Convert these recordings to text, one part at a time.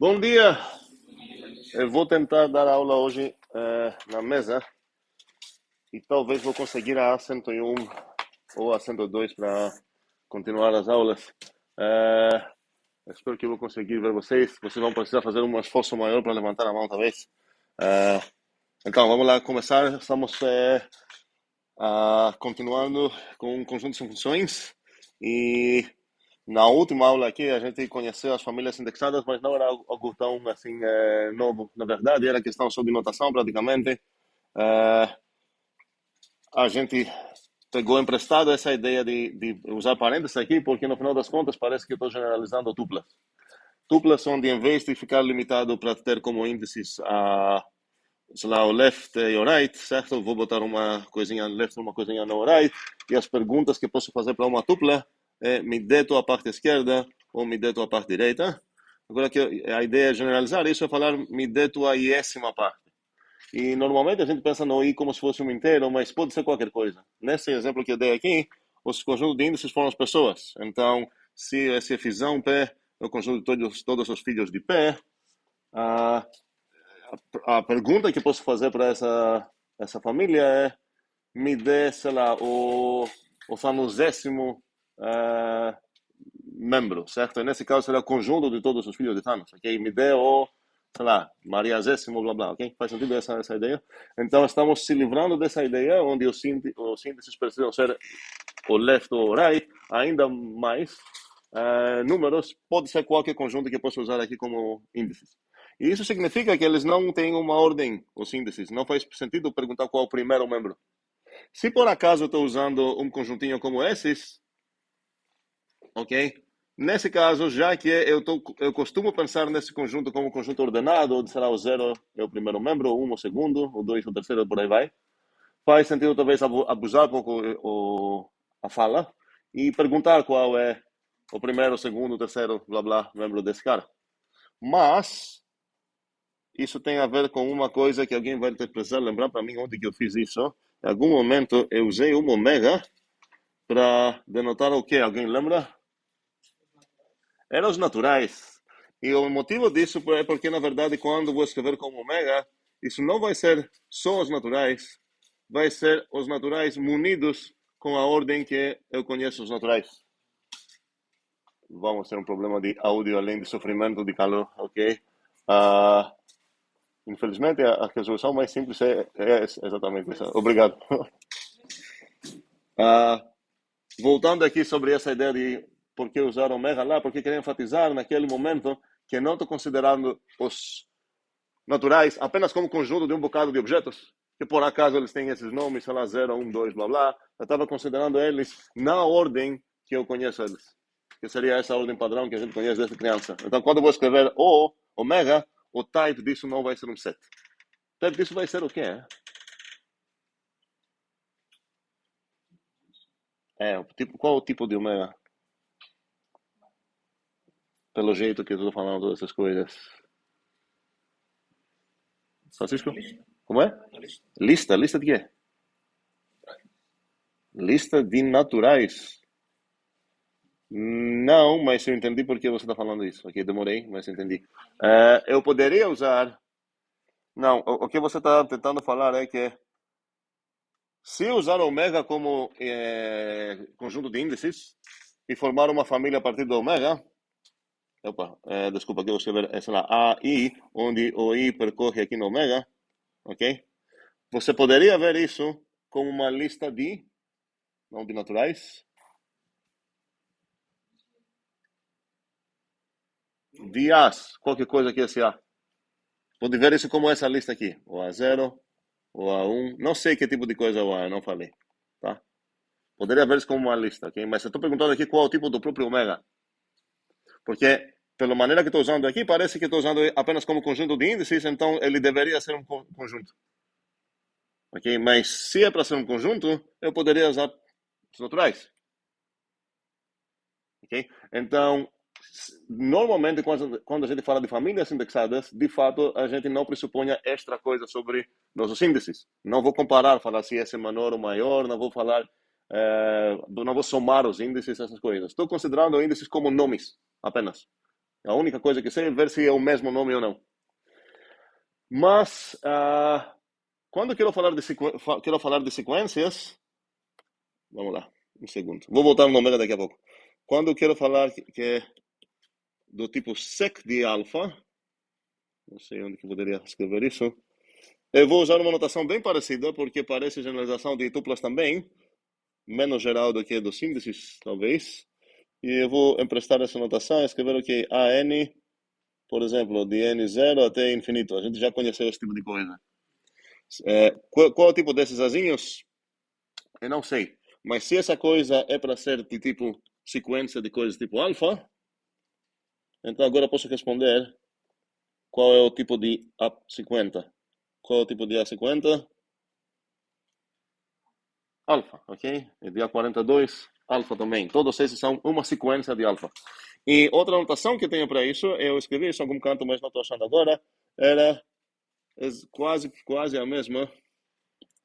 Bom dia! Eu vou tentar dar aula hoje na mesa e talvez vou conseguir a A101 ou a 102 para continuar as aulas. Espero que eu vou conseguir ver vocês. Vocês vão precisar fazer um esforço maior para levantar a mão, talvez. Eh, então, vamos lá começar. Estamos continuando com um conjunto de funções e na última aula aqui, a gente conheceu as famílias indexadas, mas não era algo tão assim novo. Na verdade, era questão só de notação, praticamente. Eh, a gente pegou emprestado essa ideia de usar parênteses aqui, porque no final das contas parece que eu estou generalizando tuplas. Tuplas onde, em vez de ficar limitado para ter como índices sei lá, o left e o right, certo? Eu vou botar uma coisinha left e uma coisinha no right, e as perguntas que posso fazer para uma tupla é me dê tua parte esquerda ou me dê tua parte direita. Agora que a ideia é generalizar isso, é falar me dê tua iésima parte. E normalmente a gente pensa no i como se fosse um inteiro, mas pode ser qualquer coisa. Nesse exemplo que eu dei aqui, os conjuntos de índices foram as pessoas. Então, se esse fizão P é o conjunto de todos os filhos de P, a a pergunta que posso fazer para essa família é me dê, sei lá, o famosíssimo membro, certo? E nesse caso será o conjunto de todos os filhos de Thanos, ok? Me dê o, sei lá, Mariazéssimo, blá blá, ok? Faz sentido essa ideia? Então estamos se livrando dessa ideia onde os índices precisam ser o left ou o right, ainda mais números, pode ser qualquer conjunto que eu possa usar aqui como índices. E isso significa que eles não têm uma ordem, os índices. Não faz sentido perguntar qual é o primeiro membro. Se por acaso eu estou usando um conjuntinho como esses, ok? Nesse caso, já que eu costumo pensar nesse conjunto como um conjunto ordenado, onde será o zero é o primeiro membro, o 1 o segundo, o 2 o terceiro, por aí vai, faz sentido talvez abusar um pouco a fala e perguntar qual é o primeiro, o segundo, o terceiro, blá blá, membro desse cara. Mas isso tem a ver com uma coisa que alguém vai precisar lembrar para mim onde que eu fiz isso. Em algum momento eu usei uma omega para denotar o quê? Alguém lembra? Eram os naturais. E o motivo disso é porque, na verdade, quando vou escrever como omega, isso não vai ser só os naturais, vai ser os naturais munidos com a ordem que eu conheço os naturais. Vamos ter um problema de áudio além de sofrimento de calor, ok? Uh, Infelizmente, a resolução mais simples é exatamente essa. Obrigado. Uh, Voltando aqui sobre essa ideia de por que usar omega lá, porque queria enfatizar naquele momento que não estou considerando os naturais apenas como conjunto de um bocado de objetos, que por acaso eles têm esses nomes, sei lá, 0, 1, 2, blá blá. Eu estava considerando eles na ordem que eu conheço eles, que seria essa ordem padrão que a gente conhece desde criança. Então, quando eu vou escrever o omega, o type disso não vai ser um set. O type disso vai ser o quê? Qual é o tipo de omega? Pelo jeito que eu estou falando todas essas coisas. Francisco? Como é? Lista? Lista de quê? Lista de naturais. Não, mas eu entendi por que você está falando isso. Ok, demorei, mas entendi. Eu poderia usar. Não, o que você está tentando falar é que se usar omega como conjunto de índices e formar uma família a partir do omega, opa, desculpa que eu vou escrever, sei lá, AI, onde o I percorre aqui no omega, ok? Você poderia ver isso como uma lista de, não de naturais, de As, qualquer coisa que é esse A. Pode ver isso como essa lista aqui, o A0, o A1, não sei que tipo de coisa é o A, eu não falei, tá? Poderia ver isso como uma lista, ok? Mas eu estou perguntando aqui qual é o tipo do próprio omega, porque pela maneira que estou usando aqui, parece que estou usando apenas como conjunto de índices, então ele deveria ser um conjunto, ok? Mas se é para ser um conjunto, eu poderia usar os naturais, ok? Então, normalmente, quando a gente fala de famílias indexadas, de fato, a gente não pressupõe extra coisa sobre nossos índices. Não vou comparar, falar se esse é menor ou maior, não vou falar, não vou somar os índices, essas coisas. Estou considerando índices como nomes, apenas. A única coisa que sei é ver se é o mesmo nome ou não. Mas, quando quero falar de sequências, vamos lá, um segundo. Vou voltar no Omega daqui a pouco. Quando eu quero falar que é do tipo sec de alfa, não sei onde que eu poderia escrever isso, eu vou usar uma notação bem parecida, porque parece generalização de tuplas também, menos geral do que dos índices, talvez. E eu vou emprestar essa notação e escrever o que AN, por exemplo, de N0 até infinito. A gente já conheceu esse tipo de coisa. Qual é o tipo desses azinhos? Eu não sei. Mas se essa coisa é para ser de tipo sequência de coisas tipo alfa, então agora posso responder qual é o tipo de A50. Qual é o tipo de A50? Alfa, ok? E de A42, alfa também. Todos esses são uma sequência de alfa. E outra anotação que tenho para isso, eu escrevi isso em algum canto, mas não estou achando agora, era quase a mesma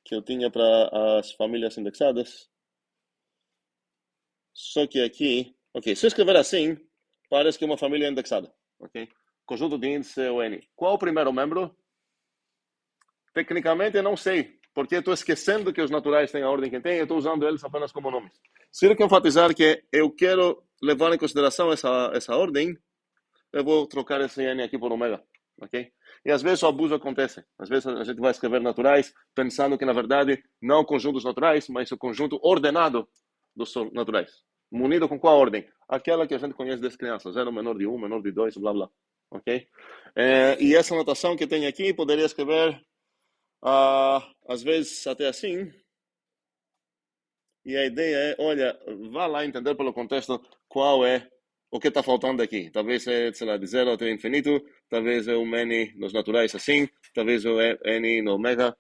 que eu tinha para as famílias indexadas. Só que aqui, ok, se eu escrever assim, parece que é uma família indexada, ok? Conjunto de índice é o N. Qual o primeiro membro? Tecnicamente eu não sei, porque eu estou esquecendo que os naturais têm a ordem que tem, eu estou usando eles apenas como nomes. Se eu quero enfatizar que eu quero levar em consideração essa ordem, eu vou trocar esse N aqui por ômega, ok? E às vezes o abuso acontece. Às vezes a gente vai escrever naturais pensando que, na verdade, não conjuntos naturais, mas o conjunto ordenado dos naturais. Munido com qual ordem? Aquela que a gente conhece desde criança. 0 menor de 1, menor de 2, blá, blá. Ok? E essa notação que tem aqui, poderia escrever, às vezes, até assim. E a ideia é, olha, vá lá entender pelo contexto qual é o que está faltando aqui. Talvez é, sei lá, de 0 até o infinito, talvez é um N nos naturais assim, talvez é N no omega.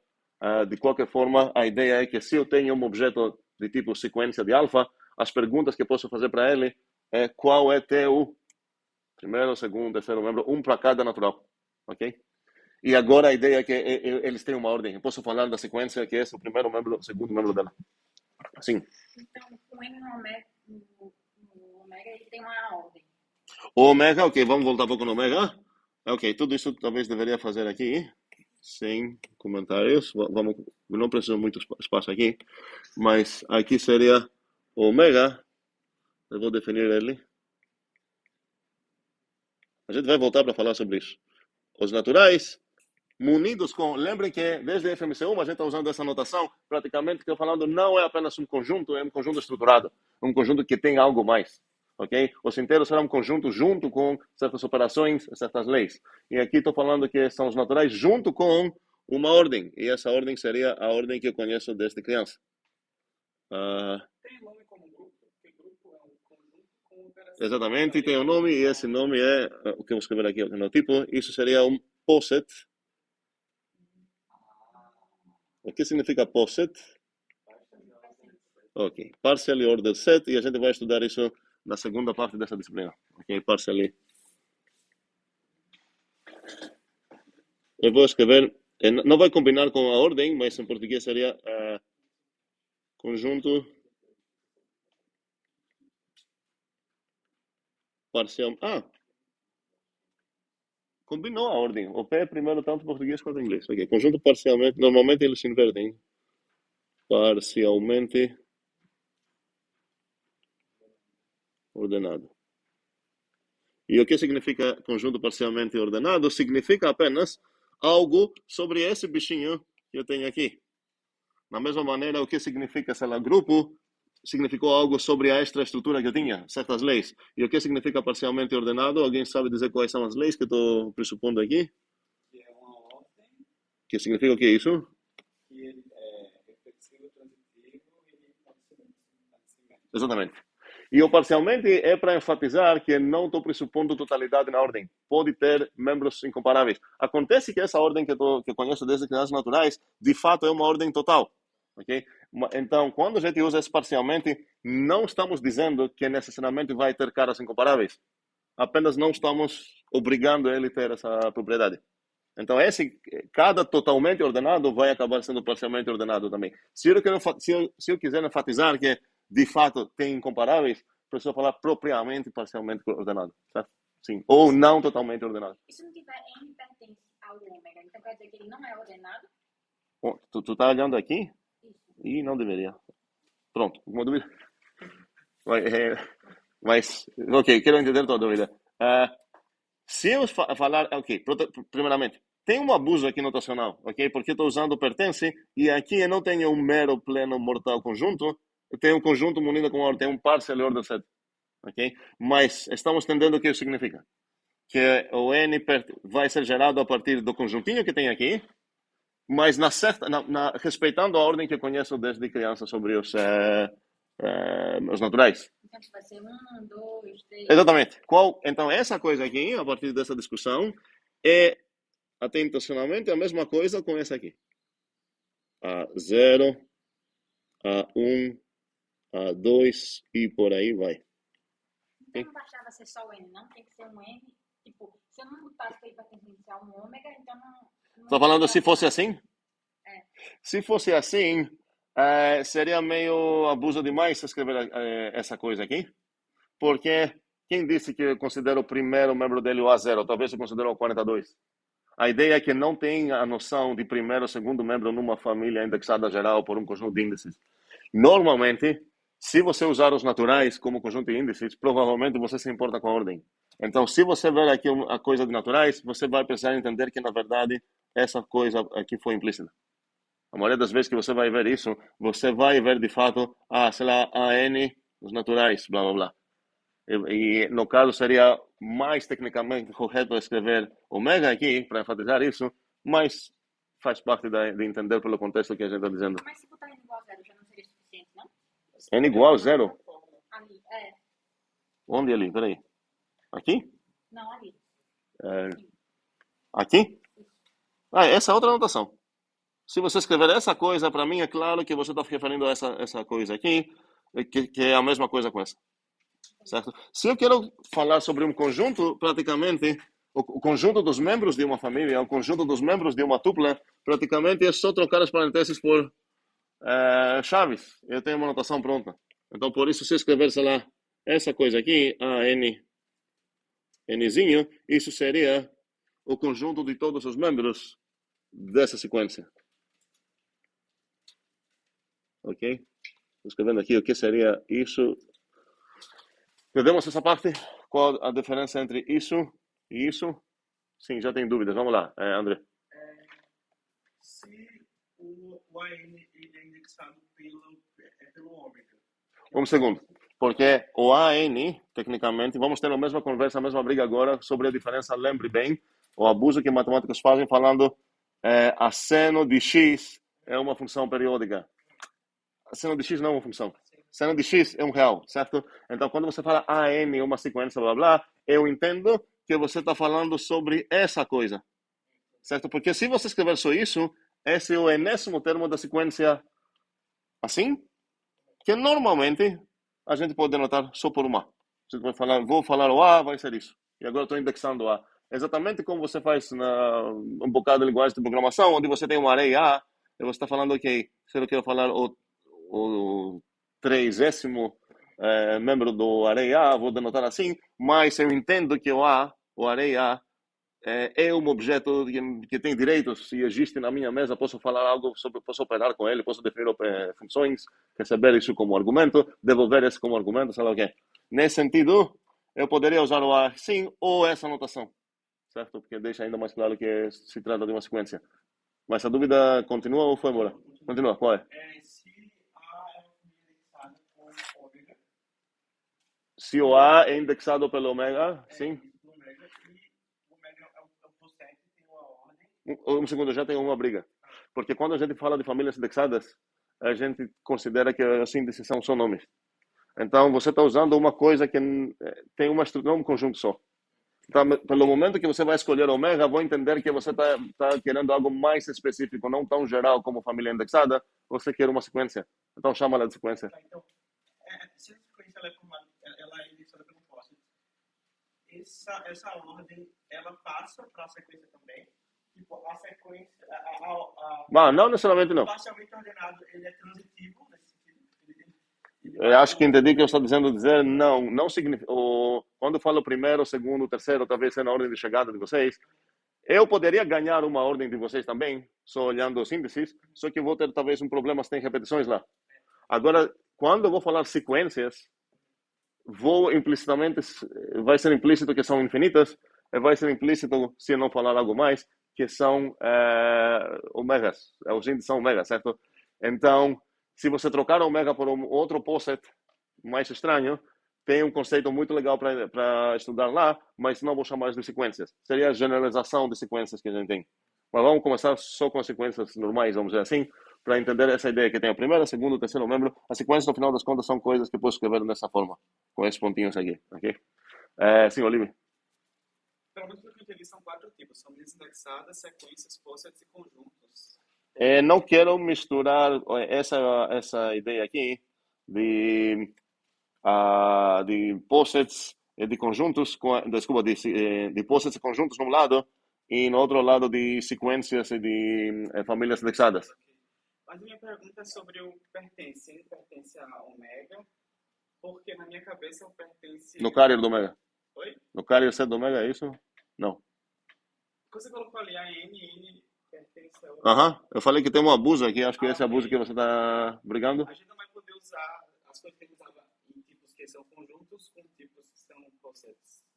De qualquer forma, a ideia é que se eu tenho um objeto de tipo sequência de alfa, as perguntas que eu posso fazer para ele é qual é teu primeiro, segundo, terceiro membro, um para cada natural. Ok? E agora a ideia é que eles têm uma ordem. Eu posso falar da sequência que é o primeiro membro, o segundo membro dela. Assim. Então, com N no Omega, ele tem uma ordem. O ômega, ok, vamos voltar um pouco no ômega. Ok, tudo isso talvez deveria fazer aqui, sem comentários. Vamos, não preciso muito espaço aqui, mas aqui seria o ômega. Eu vou definir ele. A gente vai voltar para falar sobre isso. Os naturais, munidos com... Lembrem que desde FMC1 a gente está usando essa notação, praticamente, que eu falando, não é apenas um conjunto, é um conjunto estruturado. Um conjunto que tem algo mais. Ok? Os inteiros serão um conjunto junto com certas operações, certas leis. E aqui estou falando que são os naturais junto com uma ordem. E essa ordem seria a ordem que eu conheço desde criança. Tem nome como grupo? Porque grupo é um conjunto com operação. Exatamente, tem um nome, e esse nome é, o que eu vou escrever aqui no tipo, isso seria um poset. O que significa poset? Ok, partially ordered set, e a gente vai estudar isso na segunda parte dessa disciplina. Ok, partially. Eu vou escrever, não vai combinar com a ordem, mas em português seria conjunto parcial. Combinou a ordem. O P é primeiro tanto em português quanto em inglês. Ok, conjunto parcialmente, normalmente eles se invertem. Parcialmente ordenado. E o que significa conjunto parcialmente ordenado? Significa apenas algo sobre esse bichinho que eu tenho aqui. Da mesma maneira, o que significa, sei lá, grupo, significou algo sobre a extraestrutura que eu tinha, certas leis. E o que significa parcialmente ordenado? Alguém sabe dizer quais são as leis que eu estou pressupondo aqui? Que é uma ordem, Que significa o que é isso? que ele é reflexivo, transitivo e parcialmente. Exatamente. E o parcialmente é para enfatizar que não estou pressupondo totalidade na ordem. Pode ter membros incomparáveis. Acontece que essa ordem que eu conheço desde crianças naturais, de fato, é uma ordem total. Okay? Então, quando a gente usa esse parcialmente, não estamos dizendo que necessariamente vai ter caras incomparáveis. Apenas não estamos obrigando ele a ter essa propriedade. Então, cada totalmente ordenado vai acabar sendo parcialmente ordenado também. Se eu quiser enfatizar que, de fato, tem incomparáveis, preciso falar propriamente parcialmente ordenado. Certo? Sim. Ou não totalmente ordenado. E se não tiver N pertence ao ômega, então quer dizer que ele não é ordenado? Bom, tu tá olhando aqui? Isso. Ih, não deveria. Pronto, uma dúvida. Mas, ok, quero entender tua dúvida. Se eu falar, ok, primeiramente, tem um abuso aqui notacional, ok? Porque eu estou usando pertence e aqui eu não tenho um mero pleno mortal conjunto, eu tenho um conjunto munido com ordem, tem um parcial order set, ok? Mas estamos entendendo o que isso significa. Que o N vai ser gerado a partir do conjuntinho que tem aqui, mas respeitando a ordem que eu conheço desde criança sobre os naturais. Então vai ser 1, 2, 3. Exatamente. Então, essa coisa aqui, a partir dessa discussão, é atentacionalmente a mesma coisa com essa aqui. A0, A1, A2 e por aí vai. Então não bastava ser só o N, não? Tem que ser um N. Tipo, se eu não botasse que ele pertence a um ômega, então não Estou falando se fosse assim? É. Se fosse assim, seria meio abuso demais escrever essa coisa aqui. Porque quem disse que eu considero o primeiro membro dele o A0? Talvez eu considere o 42. A ideia é que não tem a noção de primeiro ou segundo membro numa família indexada geral por um conjunto de índices. Normalmente, se você usar os naturais como conjunto de índices, provavelmente você se importa com a ordem. Então, se você ver aqui a coisa de naturais, você vai precisar entender que, na verdade, essa coisa aqui foi implícita. A maioria das vezes que você vai ver isso, você vai ver, de fato, sei lá, AN, os naturais, blá, blá, blá. E no caso seria mais tecnicamente correto escrever omega aqui para enfatizar isso, mas faz parte de entender pelo contexto que a gente está dizendo. Mas se botar N igual a 0 já não seria suficiente, não? N igual a 0? Ali, Onde ali? Peraí. Aqui? Não, ali. Aqui? Essa é outra anotação. Se você escrever essa coisa, para mim é claro que você está referindo a essa coisa aqui, que é a mesma coisa com essa. Certo? Se eu quero falar sobre um conjunto, praticamente, o conjunto dos membros de uma família, o conjunto dos membros de uma dupla, praticamente é só trocar as parênteses por chaves. Eu tenho uma anotação pronta. Então, por isso, se eu escrever, sei lá, essa coisa aqui, Nzinho, isso seria o conjunto de todos os membros dessa sequência. Ok? Estou escrevendo aqui o que seria isso. Entendemos essa parte? Qual a diferença entre isso e isso? Sim, já tem dúvidas. Vamos lá, André. Se o AN ele é indexado pelo ômega. Um segundo. Porque o AN, tecnicamente, vamos ter a mesma conversa, a mesma briga agora sobre a diferença, lembre bem, o abuso que matemáticos fazem falando a seno de x é uma função periódica. A seno de x não é uma função. Seno de x é um real, certo? Então, quando você fala AN, uma sequência, blá, blá, eu entendo que você está falando sobre essa coisa, certo? Porque se você escrever só isso, esse é o enésimo termo da sequência assim, que normalmente a gente pode denotar só por uma. Você vai falar, vou falar o A, vai ser isso. E agora estou indexando o A. Exatamente como você faz um bocado de linguagem de programação, onde você tem um array A, e você está falando, ok, se eu quero falar o 30º membro do array A, vou denotar assim, mas eu entendo que o array A, é um objeto que tem direitos e existe na minha mesa, posso falar algo sobre, posso operar com ele, posso definir funções, receber isso como argumento, devolver isso como argumento, sei lá o quê. Nesse sentido, eu poderia usar o A sim ou essa anotação, certo? Porque deixa ainda mais claro que se trata de uma sequência. Mas a dúvida continua ou foi embora? Continua, qual é? Se A é indexada com ômega. Se o A é indexado pelo ômega, sim. Um segundo, já tem uma briga. Porque quando a gente fala de famílias indexadas, a gente considera que os índices são só nomes. Então, você está usando uma coisa que tem uma estrutura, um conjunto só. Então, pelo momento que você vai escolher omega, vou entender que você está querendo algo mais específico, não tão geral como família indexada. Você quer uma sequência. Então, chama ela de sequência. Então, se a sequência ela é indexada pelo fóssil, essa ordem, ela passa para a sequência também? Tipo, a sequência... Não necessariamente não. Parcialmente ordenado, ele é transitivo nesse sentido. Eu acho que entendi que eu estou dizendo dizer não, não significa. Quando eu falo primeiro, segundo, terceiro, talvez seja na ordem de chegada de vocês. Eu poderia ganhar uma ordem de vocês também, só olhando os índices, só que vou ter talvez um problema se tem repetições lá. Agora, quando eu vou falar sequências, vou implicitamente, vai ser implícito que são infinitas, e vai ser implícito, se eu não falar algo mais, que são omegas. Os índices são omegas, certo? Então, se você trocar omega por um outro poset mais estranho, tem um conceito muito legal para estudar lá, mas não vou chamar de sequências. Seria a generalização de sequências que a gente tem. Mas vamos começar só com as sequências normais, vamos dizer assim, para entender essa ideia que tem a primeira, a segunda, o terceiro membro. As sequências, no final das contas, são coisas que posso escrever dessa forma, com esses pontinhos aqui, ok? Sim, Olivia. Pelo menos o que eu entendi, são 4 tipos. São linhas indexadas, sequências, possets e conjuntos. Não quero misturar essa ideia aqui de possets e de conjuntos, desculpa, de possets e conjuntos num lado e no outro lado de sequências e de famílias indexadas. Mas a minha pergunta é sobre o pertence. Ele pertence a omega, porque na minha cabeça o pertence... No carrier do omega. Oi? No carrier set do omega, é isso? Não. Você colocou ali a N pertence a Aham, eu falei que tem um abuso aqui, acho que esse abuso que você está brigando. A gente não vai poder usar as coisas que a gente usava em tipos que são conjuntos com tipos que são possets.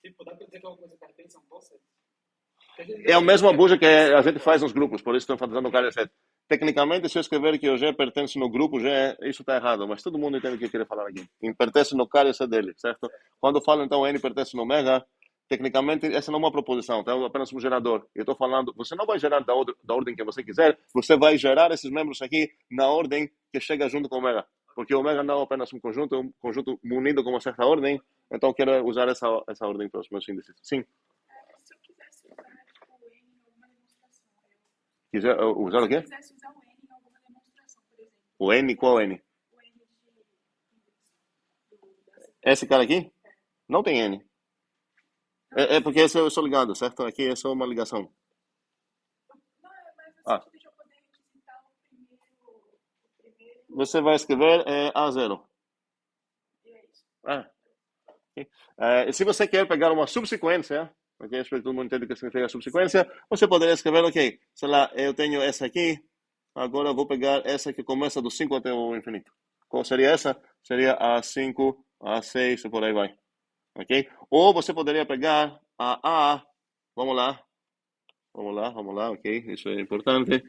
Tipo, dá pra dizer que alguma coisa pertence a um posset? É o mesmo abuso que a gente faz nos grupos, por isso estou fazendo o carrier set. Tecnicamente, se eu escrever que o G pertence no grupo, isso está errado, mas todo mundo entende o que eu queria falar aqui. Pertence no carrier set dele, certo? Quando eu falo, então, N pertence no omega, tecnicamente, essa não é uma proposição, tá? É apenas um gerador. Eu estou falando, você não vai gerar da ordem que você quiser, você vai gerar esses membros aqui na ordem que chega junto com o omega. Porque o omega não é apenas um conjunto munido com uma certa ordem, então eu quero usar essa ordem para os meus índices. Sim. Se eu quisesse usar tipo, o N em alguma demonstração, Quiser usar o quê? se eu quisesse usar o N em alguma demonstração, por exemplo, O N, qual N? o N Esse cara aqui? Não tem N. É porque esse eu sou ligado, certo? Aqui é só uma ligação. Não, mas Ah. assim, deixa eu poder requisitar o primeiro Você vai escrever A0. e é isso. Ok. Se você quer pegar uma subsequência, ok? Espero que todo mundo entenda o que significa subsequência. Você poderia escrever, ok, sei lá, eu tenho essa aqui, agora eu vou pegar essa que começa do 5 até o infinito. Qual seria essa? Seria A5, A6 e por aí vai. Ok? Ou você poderia pegar a vamos lá, ok? Isso é importante.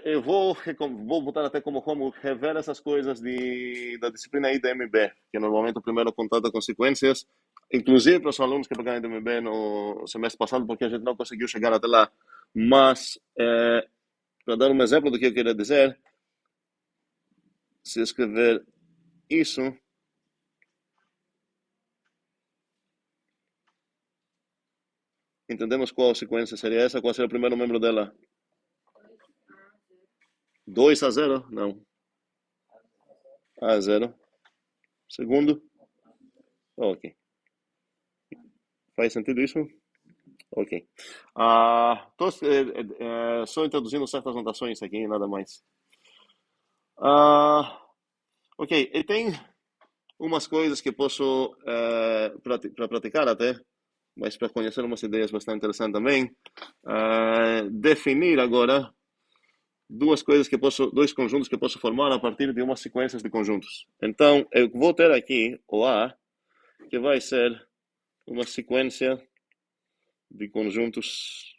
Eu vou botar até como rever essas coisas da disciplina IDMB, que normalmente o primeiro contato com sequências, inclusive para os alunos que pegaram IDMB no semestre passado, porque a gente não conseguiu chegar até lá. Mas, para dar um exemplo do que eu queria dizer, se escrever isso, entendemos qual sequência seria essa? Qual seria o primeiro membro dela? 2-0? Não. A0. Segundo? Ok. Faz sentido isso? Ok. Tô só introduzindo certas notações aqui, nada mais. Ok, e tem umas coisas que posso para praticar até, mas para conhecer umas ideias bastante interessantes também. Definir agora dois conjuntos que posso formar a partir de umas sequências de conjuntos. Então, eu vou ter aqui o A, que vai ser uma sequência de conjuntos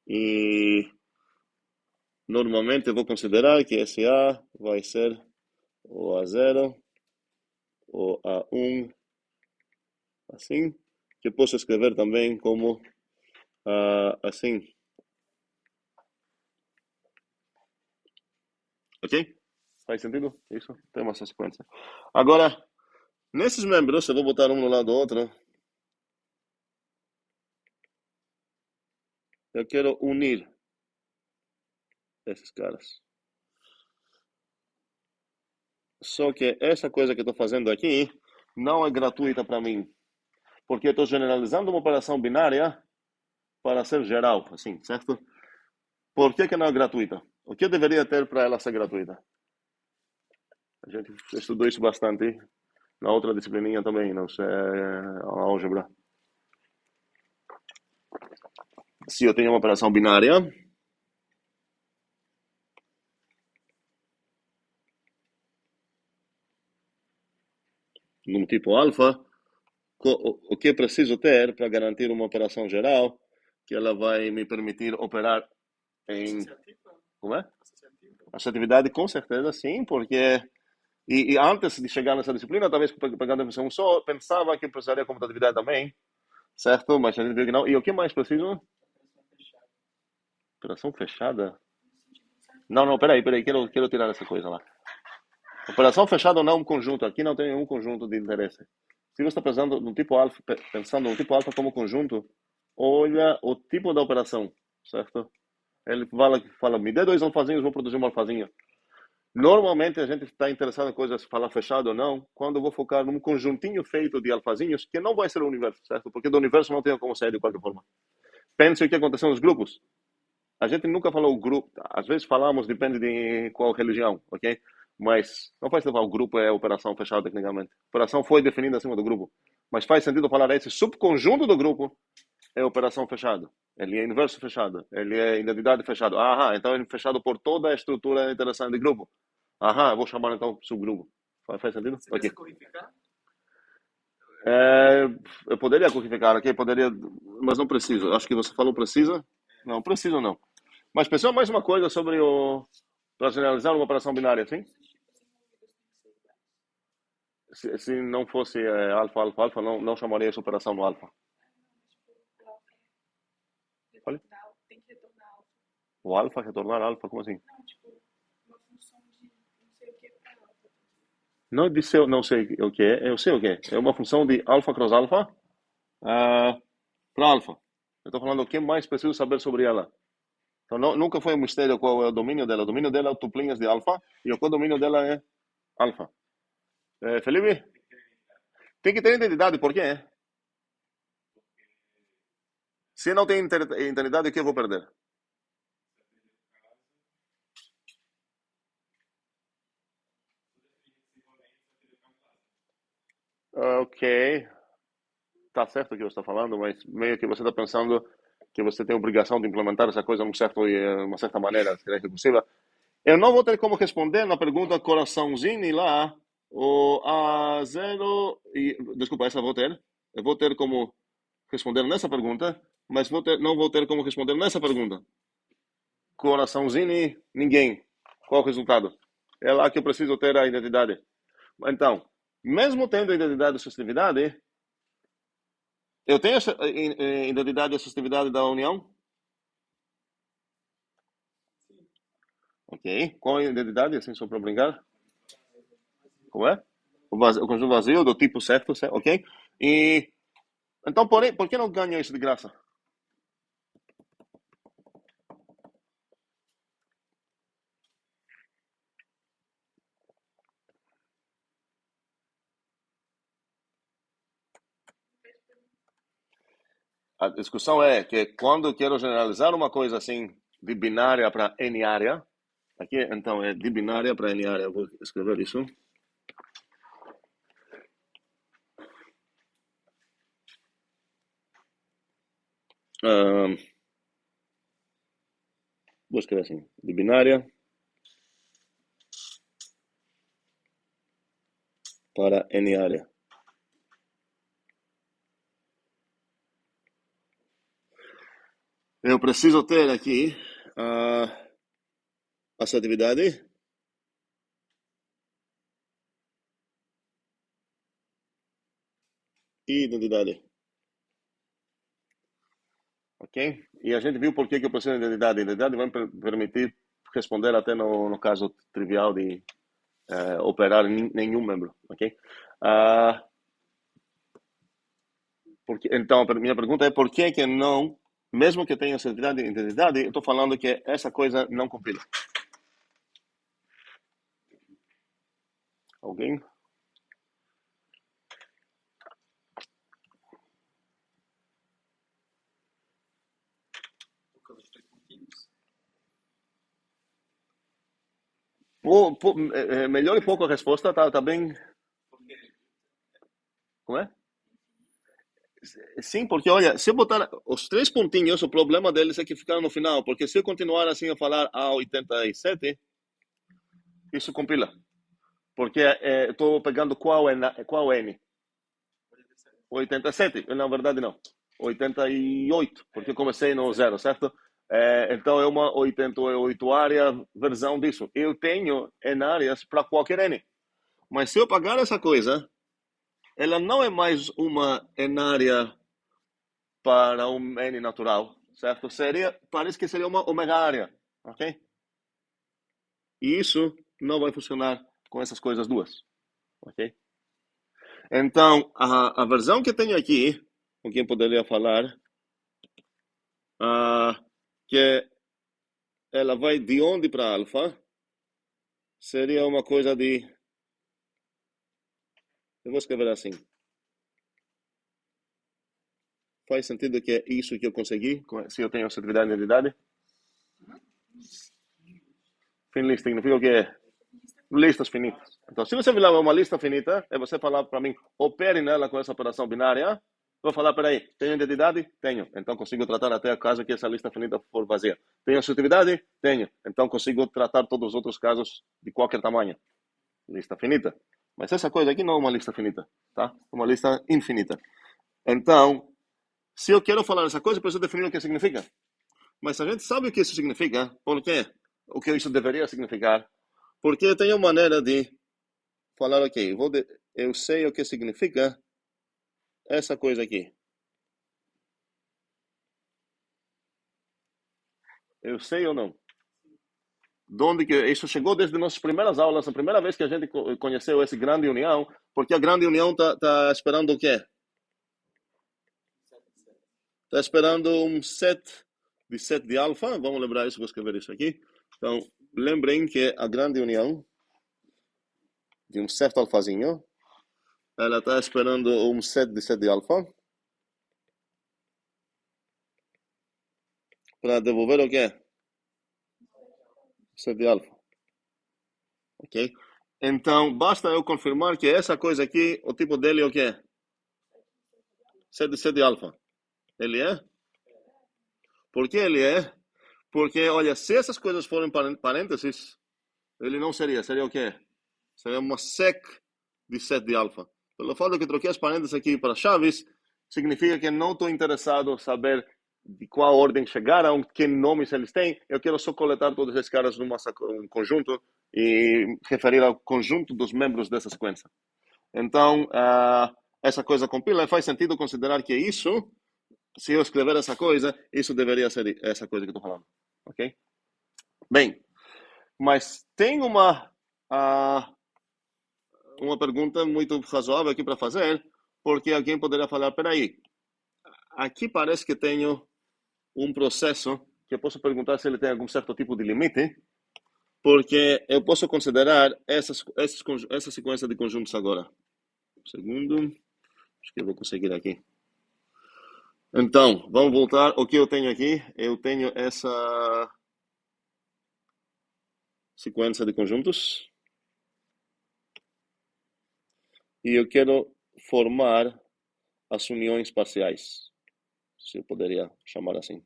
e normalmente eu vou considerar que esse A vai ser o A0, o A1, assim, que posso escrever também como assim. Ok? Faz sentido? Isso? Tem uma sequência. Agora, nesses membros, eu vou botar um no lado do outro. Eu quero unir esses caras. Só que essa coisa que eu estou fazendo aqui não é gratuita para mim. Porque eu estou generalizando uma operação binária para ser geral, assim, certo? Por que não é gratuita? O que deveria ter para ela ser gratuita? A gente estudou isso bastante na outra disciplininha também, não sei, a álgebra. Se eu tenho uma operação binária, num tipo alfa, o que preciso ter para garantir uma operação geral que ela vai me permitir operar em... Associativa? Como é? Associativa? Associatividade, com certeza, sim, porque... E antes de chegar nessa disciplina, talvez pegando a função só, pensava que precisaria computatividade também, certo? Mas a gente viu que não. E o que mais preciso? Operação fechada? Não, não, peraí, quero tirar essa coisa lá. Operação fechada não é um conjunto, aqui não tem um conjunto de interesse. Se você está pensando no tipo alfa como conjunto, olha o tipo da operação, certo? Ele fala, me dê dois alfazinhos, vou produzir um alfazinho. Normalmente a gente está interessado em coisas, falar fechado ou não, quando eu vou focar num conjuntinho feito de alfazinhos, que não vai ser o universo, certo? Porque do universo não tem como sair de qualquer forma. Pense o que aconteceu nos grupos. A gente nunca falou grupo, às vezes falamos, depende de qual religião, ok? Mas não faz sentido falar o grupo é operação fechada tecnicamente. A operação foi definida acima do grupo. Mas faz sentido falar esse subconjunto do grupo é operação fechada. Ele é inverso fechado. Ele é identidade fechada. Aham, então ele é fechado por toda a estrutura interessante de grupo. Aham, eu vou chamar então subgrupo. Faz sentido? Você Ok. pensa codificar? É, eu poderia codificar aqui, poderia, mas não preciso. Acho que você falou precisa. Não, preciso não. Mas pensou mais uma coisa sobre o... Para generalizar uma operação binária, sim? Se não fosse alfa, alfa, alfa, não chamaria essa operação no alfa. Olha, Tem que retornar alfa. o alfa retornar alfa, como assim? Não, tipo, uma função de não sei o que para alfa. Não disse eu não sei o que é, eu sei o que é. É uma função de alfa cross alfa para alfa. Eu estou falando o que mais preciso saber sobre ela. Então nunca foi um mistério qual é o domínio dela. O domínio dela é tuplinhas de alfa e o domínio dela é alfa. Felipe, tem que ter identidade, por quê? Se não tem identidade, o que eu vou perder? Ok, tá certo o que você está falando, mas meio que você está pensando que você tem a obrigação de implementar essa coisa uma certa maneira, se é possível. Eu não vou ter como responder na pergunta coraçãozinho lá, o A0, desculpa, essa eu vou ter. Eu vou ter como responder nessa pergunta, mas não vou ter como responder nessa pergunta. Coraçãozinho, ninguém. Qual o resultado? É lá que eu preciso ter a identidade. Então, mesmo tendo a identidade e associatividade, eu tenho a identidade e associatividade da união? Ok. Qual é a identidade, assim, só para brincar? Como é? O conjunto vazio do tipo certo, certo, ok? E então, porém, por que não ganho isso de graça? A discussão é que quando eu quero generalizar uma coisa assim de binária para n área, aqui então é de binária para n área, eu vou escrever isso. Ahn, vou escrever assim, de binária para n área. Eu preciso ter aqui a associatividade e identidade. Ok? E a gente viu por que eu preciso de identidade. A identidade vai me permitir responder até no caso trivial de operar nenhum membro. Ok? Ah, então, a minha pergunta é por que não, mesmo que tenha essa identidade, eu estou falando que essa coisa não compila. Alguém? melhor e pouco a resposta, tá bem... Como é? Sim, porque olha, se eu botar os 3 pontinhos, o problema deles é que ficaram no final, porque se eu continuar assim a falar A87, isso compila. Porque estou pegando qual N? 87, na verdade não. 88, porque eu comecei no 0, certo? Então é uma 88 área versão disso. Eu tenho N áreas para qualquer N. Mas se eu pagar essa coisa, ela não é mais uma N área para um N natural, certo? Parece que seria uma omega área, ok? E isso não vai funcionar com essas coisas duas, ok? Então, a versão que tenho aqui, com quem poderia falar, que ela vai de onde para alfa, seria uma coisa de... Eu vou escrever assim. Faz sentido que é isso que eu consegui, se eu tenho assertividade e identidade? Finlist significa o quê? Listas finitas. Então, se você me dá uma lista finita, e você falar para mim, opere nela com essa operação binária, eu vou falar, peraí, tenho identidade? Tenho. Então, consigo tratar até a caso que essa lista finita for vazia. Tenho assertividade? Tenho. Então, consigo tratar todos os outros casos de qualquer tamanho. Lista finita. Mas essa coisa aqui não é uma lista finita, tá? É uma lista infinita. Então, se eu quero falar essa coisa, eu preciso definir o que significa. Mas a gente sabe o que isso significa, por quê? O que isso deveria significar. Porque eu tenho maneira de falar, ok, eu sei o que significa essa coisa aqui. Eu sei ou não? Donde que isso chegou desde nossas primeiras aulas, a primeira vez que a gente conheceu esse grande união, porque a grande união tá esperando o quê? Está esperando um set de alfa. Vamos lembrar isso, vou escrever isso aqui. Então, lembrem que a grande união de um certo alfazinho, ela está esperando um set de alfa para devolver o quê? Set de alfa. Ok? Então, basta eu confirmar que essa coisa aqui, o tipo dele é o quê? Set de alfa. Ele é? Por que ele é? Porque, olha, se essas coisas forem parênteses, ele não seria. Seria o quê? Seria uma sec de set de alfa. Pelo fato de que troquei as parênteses aqui para chaves, significa que não estou interessado em saber de qual ordem chegaram, que nomes eles têm. Eu quero só coletar todos esses caras num conjunto e referir ao conjunto dos membros dessa sequência. Então, essa coisa compila e faz sentido considerar que isso, se eu escrever essa coisa, isso deveria ser essa coisa que estou falando. Ok? Bem, mas tem uma pergunta muito razoável aqui para fazer, porque alguém poderia falar, peraí, aqui parece que tenho um processo que eu posso perguntar se ele tem algum certo tipo de limite, porque eu posso considerar essa sequência de conjuntos agora. Um segundo, acho que eu vou conseguir aqui. Então, vamos voltar. O que eu tenho aqui? Eu tenho essa sequência de conjuntos. E eu quero formar as uniões parciais, se eu poderia chamar assim.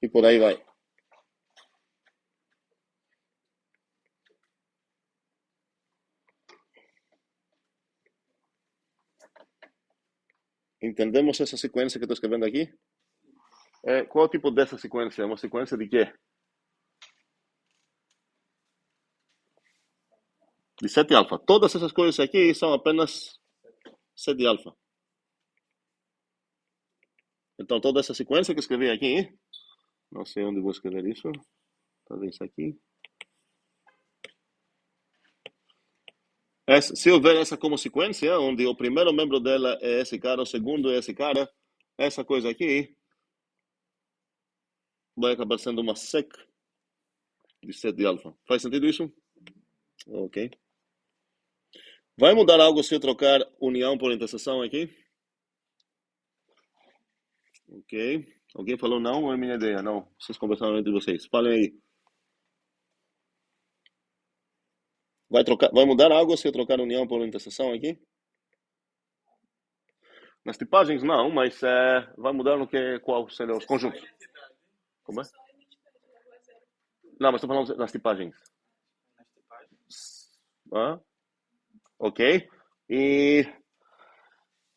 E por aí vai. Entendemos essa sequência que estou escrevendo aqui? Qual é o tipo dessa sequência? É uma sequência de quê? De 7 alfa. Todas essas coisas aqui são apenas 7 alfa. Então, toda essa sequência que eu escrevi aqui, não sei onde vou escrever isso, talvez aqui. Se eu ver essa como sequência, onde o primeiro membro dela é esse cara, o segundo é esse cara, essa coisa aqui vai acabar sendo uma sec de 7 de alfa. Faz sentido isso? Ok. Vai mudar algo se eu trocar união por interseção aqui? Ok. Alguém falou não ou é minha ideia? Não. Vocês conversaram entre vocês. Falem aí. Vai mudar algo se eu trocar união por interseção aqui? Nas tipagens não, mas vai mudar no que, qual seriam os conjuntos. Como é? Não, mas estou falando nas tipagens. Nas tipagens. Ah, ok. E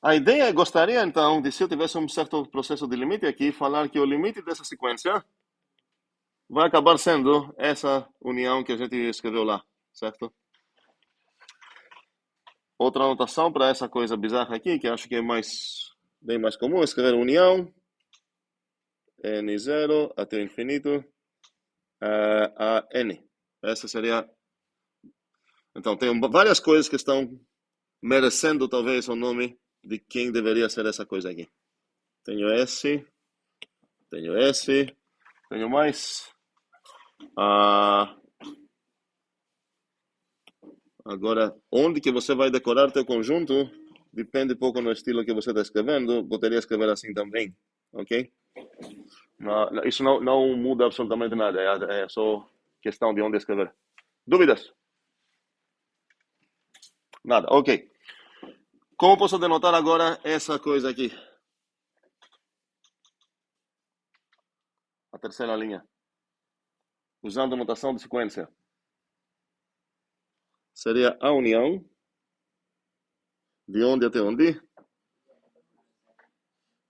a ideia, gostaria então, de se eu tivesse um certo processo de limite aqui, falar que o limite dessa sequência vai acabar sendo essa união que a gente escreveu lá, certo? Outra anotação para essa coisa bizarra aqui, que acho que é bem mais comum, é escrever união n0 até o infinito a n. Essa seria... Então, tem várias coisas que estão merecendo talvez o nome de quem deveria ser essa coisa aqui. Tenho esse, tenho mais. Agora, onde que você vai decorar teu conjunto depende um pouco no estilo que você está escrevendo. Poderia escrever assim também, ok? Isso não muda absolutamente nada, é só questão de onde escrever. Dúvidas? Nada, ok. Como posso denotar agora essa coisa aqui? A terceira linha. Usando notação de sequência. Seria a união de onde até onde?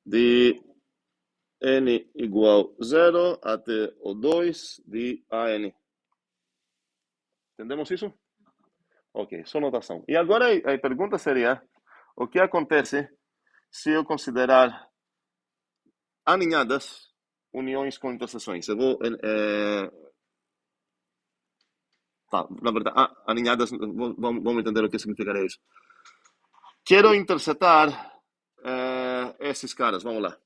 De n igual 0 até o 2 de an. Entendemos isso? Ok, só notação. E agora a pergunta seria, o que acontece se eu considerar aninhadas uniões com interseções? Eu vou... na verdade, aninhadas, vamos entender o que significaria isso. Quero intersetar esses caras, vamos lá.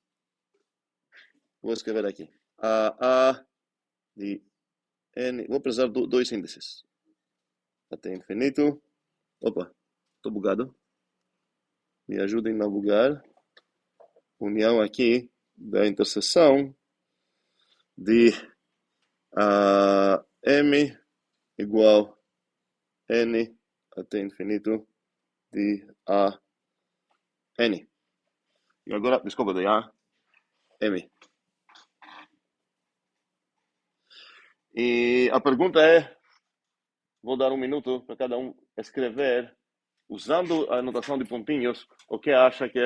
Vou escrever aqui. A de n, vou precisar de dois índices. Até infinito. Opa, estou bugado. Me ajudem a não bugar. União aqui da interseção de m igual n até infinito de a n. E agora, desculpa, de a m. E a pergunta é, vou dar um minuto para cada um escrever, usando a notação de pontinhos, o que acha que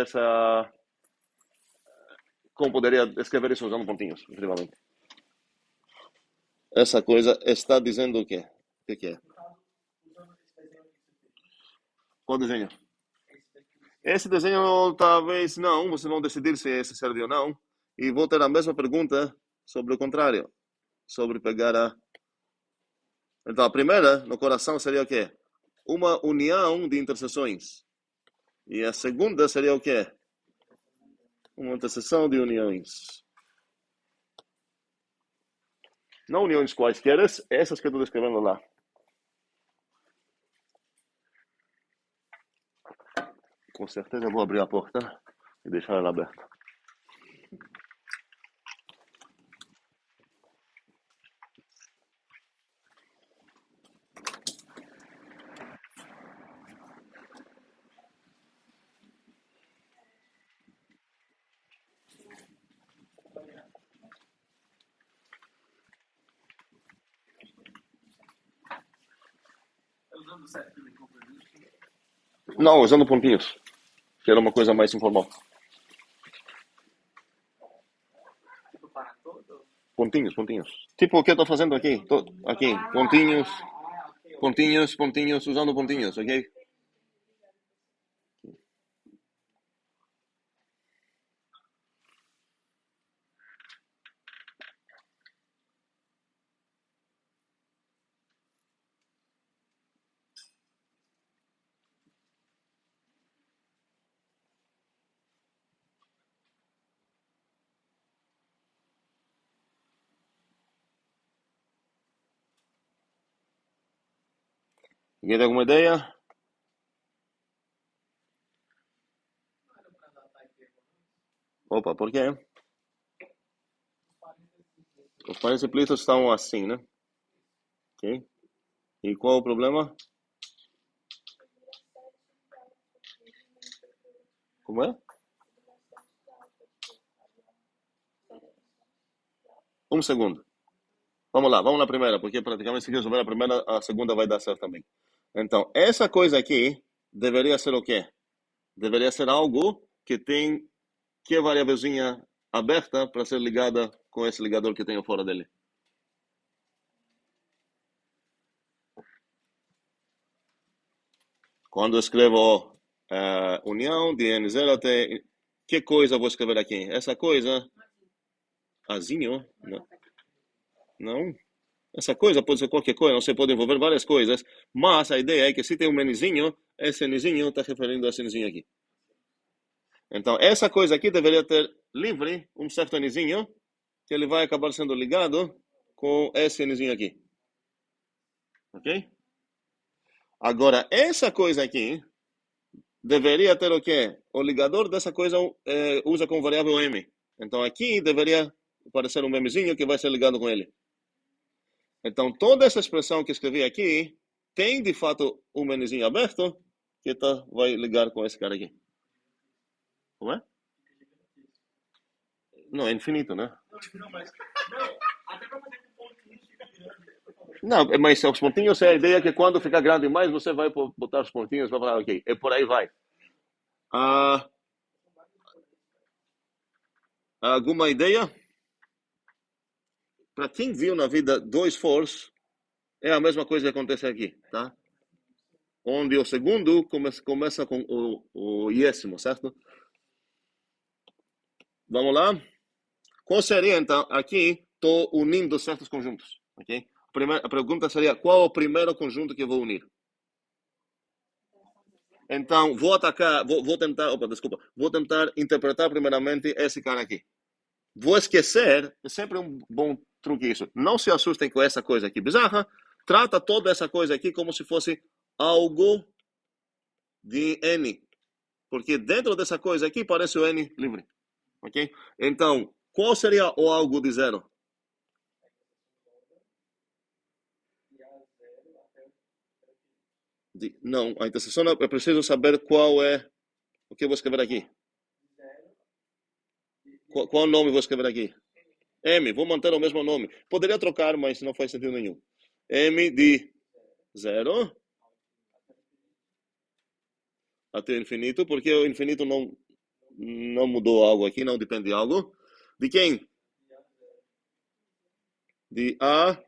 como poderia escrever isso usando pontinhos, efetivamente. Essa coisa está dizendo o quê? O que é? Qual desenho? Esse desenho talvez não, vocês vão decidir se esse serve ou não. E vou ter a mesma pergunta sobre o contrário. Sobre pegar a... Então, a primeira, no coração, seria o quê? Uma união de interseções. E a segunda seria o quê? Uma interseção de uniões. Não uniões quaisquer, essas que eu estou descrevendo lá. Com certeza eu vou abrir a porta e deixar ela aberta. Usando o set de Não, usando pontinhos, que era uma coisa mais informal. para todo. Pontinhos. Tipo o que eu estou fazendo aqui. Aqui, pontinhos, usando pontinhos, ok? Alguém tem alguma ideia? Opa, por quê? Os pares implícitos estão assim, né? Ok? E qual o problema? Como é? Um segundo. Vamos lá, vamos na primeira, porque praticamente se resolver a primeira, a segunda vai dar certo também. Então, essa coisa aqui deveria ser o quê? Deveria ser algo que tem que variávelzinha aberta para ser ligada com esse ligador que tem fora dele. Quando eu escrevo união de N0 até... Que coisa vou escrever aqui? Essa coisa... Azinho? Não. Não. Essa coisa pode ser qualquer coisa, não sei, pode envolver várias coisas, mas a ideia é que se tem um nzinho, esse nzinho está referindo a esse nzinho aqui. Então, essa coisa aqui deveria ter livre um certo nzinho, que ele vai acabar sendo ligado com esse nzinho aqui. Ok? Agora, essa coisa aqui deveria ter o quê? O ligador dessa coisa usa como variável m. Então, aqui deveria aparecer um mzinho que vai ser ligado com ele. Então, toda essa expressão que escrevi aqui tem, de fato, um menuzinho aberto que vai ligar com esse cara aqui. Como é? Não, é infinito, né? Não, mas... Não, até pra fazer com pontinhos fica grande. Não, mas os pontinhos é a ideia que quando ficar grande demais, você vai botar os pontinhos e vai falar, ok, e por aí vai. Alguma ideia? Para quem viu na vida dois fors, é a mesma coisa que acontece aqui, tá? Onde o segundo começa com o iésimo, certo? Vamos lá? Qual seria, então, aqui, estou unindo certos conjuntos, ok? A pergunta seria, qual é o primeiro conjunto que eu vou unir? Então, vou tentar interpretar primeiramente esse cara aqui. Vou esquecer, é sempre um bom truque isso. Não se assustem com essa coisa aqui bizarra. Trata toda essa coisa aqui como se fosse algo de N. Porque dentro dessa coisa aqui parece o N livre. Ok? Então, qual seria o algo de zero? Não, a interseção eu preciso saber qual é o que eu vou escrever aqui. Qual nome vou escrever aqui? M, vou manter o mesmo nome. Poderia trocar, mas não faz sentido nenhum. M de zero até o infinito, porque o infinito não mudou algo aqui, não depende de algo. De quem? De A,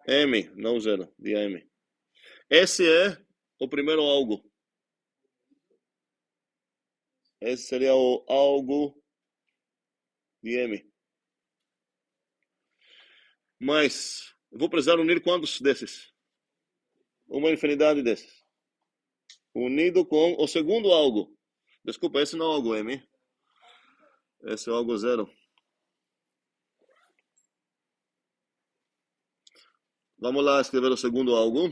M, não zero, de A, M. Esse é o primeiro algo. Esse seria o algo de M. Mas, vou precisar unir quantos desses? Uma infinidade desses. Unido com o segundo algo. Desculpa, esse não é o algo M. Esse é o algo zero. Vamos lá escrever o segundo algo.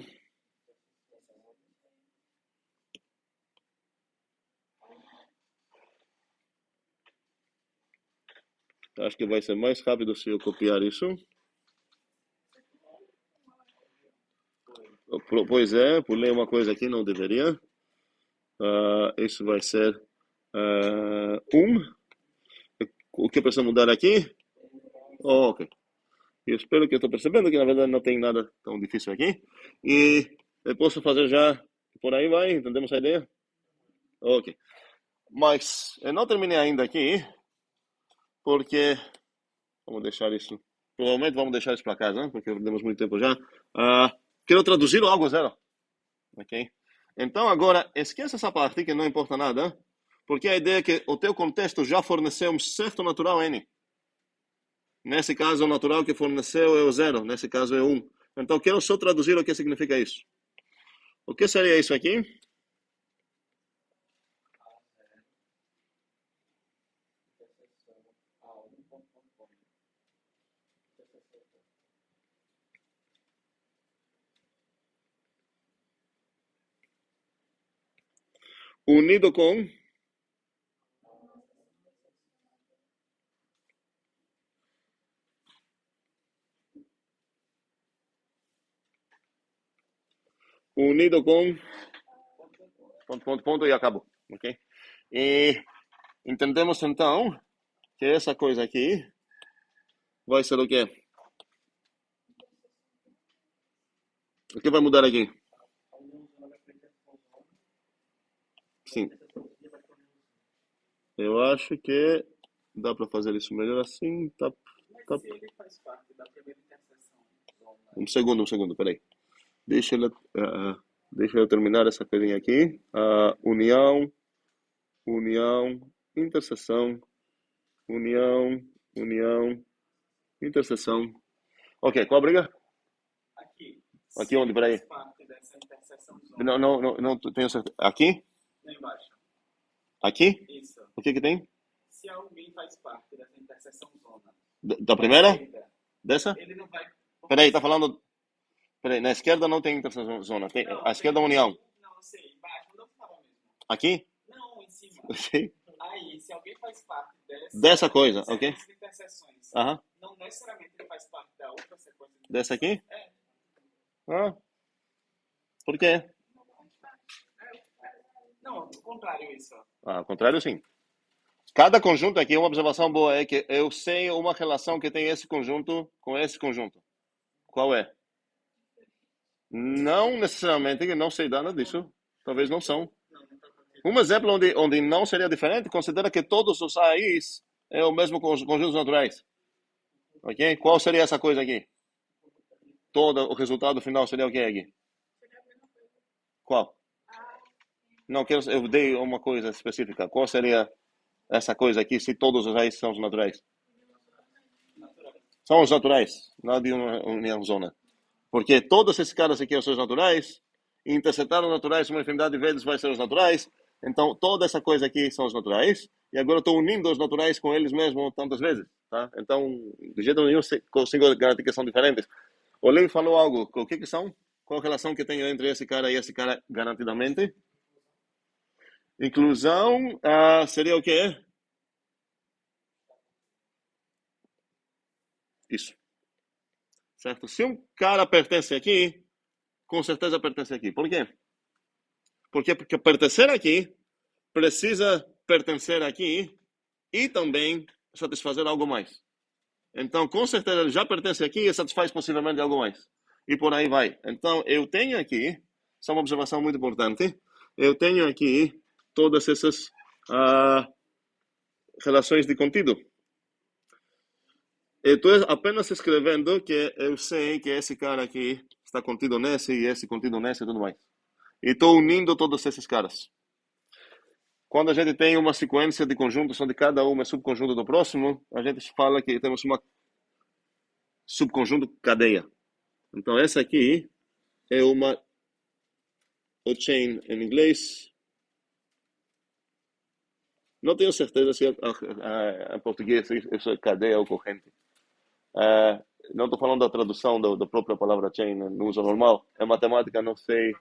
Acho que vai ser mais rápido se eu copiar isso. Pois é, pulei uma coisa aqui, não deveria. Isso vai ser 1. O que precisa mudar aqui? Oh, ok. Eu espero que eu estou percebendo que na verdade não tem nada tão difícil aqui. E eu posso fazer já por aí vai, entendemos a ideia? Ok. Mas eu não terminei ainda aqui, porque vamos deixar isso. Provavelmente vamos deixar isso para casa, né? Porque temos muito tempo já. Quero traduzir o algo zero. Ok? Então agora esqueça essa parte que não importa nada, porque a ideia é que o teu contexto já forneceu um certo natural n. Nesse caso, o natural que forneceu é o zero, nesse caso é 1. Então quero só traduzir o que significa isso. O que seria isso aqui? Unido com unido com ponto e acabou, ok? E entendemos então que essa coisa aqui vai ser o quê? O que vai mudar aqui? Sim, eu acho que dá para fazer isso melhor assim. Tá. Mas se ele faz parte da primeira interseção, Um segundo, peraí. Deixa eu, deixa eu terminar essa coisinha aqui. União, interseção, união, interseção. Ok, qual a briga? aqui, Aqui se onde? ele Peraí. faz parte dessa interseção zona, Não tenho certeza. Aqui? lá embaixo, Aqui? isso. O que tem? Se alguém faz parte dessa interseção zona, Da primeira? esquerda, Dessa? ele não vai... Peraí, tá falando... Peraí, na esquerda não tem interseção zona. Tem, Não, a esquerda é união. Não, sei, embaixo, onde eu falo mesmo. Aqui? Não, em cima. Sim. Aí, se alguém faz parte Dessa coisa, ok? sequência de interseções, Aham. não necessariamente ele faz parte da outra sequência de Dessa aqui? É. Ah. Por quê? Não, ao contrário isso. Ao contrário, sim. Cada conjunto aqui, uma observação boa é que eu sei uma relação que tem esse conjunto com esse conjunto. Qual é? Não necessariamente, eu não sei nada disso. Talvez não são. Um exemplo onde não seria diferente, considera que todos os AIs é o mesmo conjuntos naturais. Ok? Qual seria essa coisa aqui? Todo o resultado final seria o que aqui? Qual? Não, eu dei uma coisa específica. Qual seria essa coisa aqui se todos os AIs são os naturais? São os naturais, não de uma união zona. Porque todos esses caras aqui são os naturais, e interceptar os naturais uma infinidade de vezes vai ser os naturais, então toda essa coisa aqui são os naturais, e agora eu estou unindo os naturais com eles mesmos tantas vezes, tá? Então, de jeito nenhum consigo garantir que são diferentes. O Levi falou algo, o que são? Qual a relação que tem entre esse cara e esse cara garantidamente? Inclusão seria o quê? Isso. Certo? Se um cara pertence aqui, com certeza pertence aqui. Por quê? Porque pertencer aqui precisa pertencer aqui e também satisfazer algo mais. Então, com certeza, ele já pertence aqui e satisfaz possivelmente algo mais. E por aí vai. Então, eu tenho aqui, essa é uma observação muito importante, eu tenho aqui todas essas relações de contínuo. Eu estou apenas escrevendo que eu sei que esse cara aqui está contido nesse e esse contido nesse e tudo mais. E estou unindo todos esses caras. Quando a gente tem uma sequência de conjuntos onde cada um é subconjunto do próximo, a gente fala que temos uma subconjunto cadeia. Então essa aqui é uma o chain em inglês. Não tenho certeza se em português isso é cadeia ou corrente. Não estou falando da tradução da própria palavra chain no uso normal. É matemática, não sei.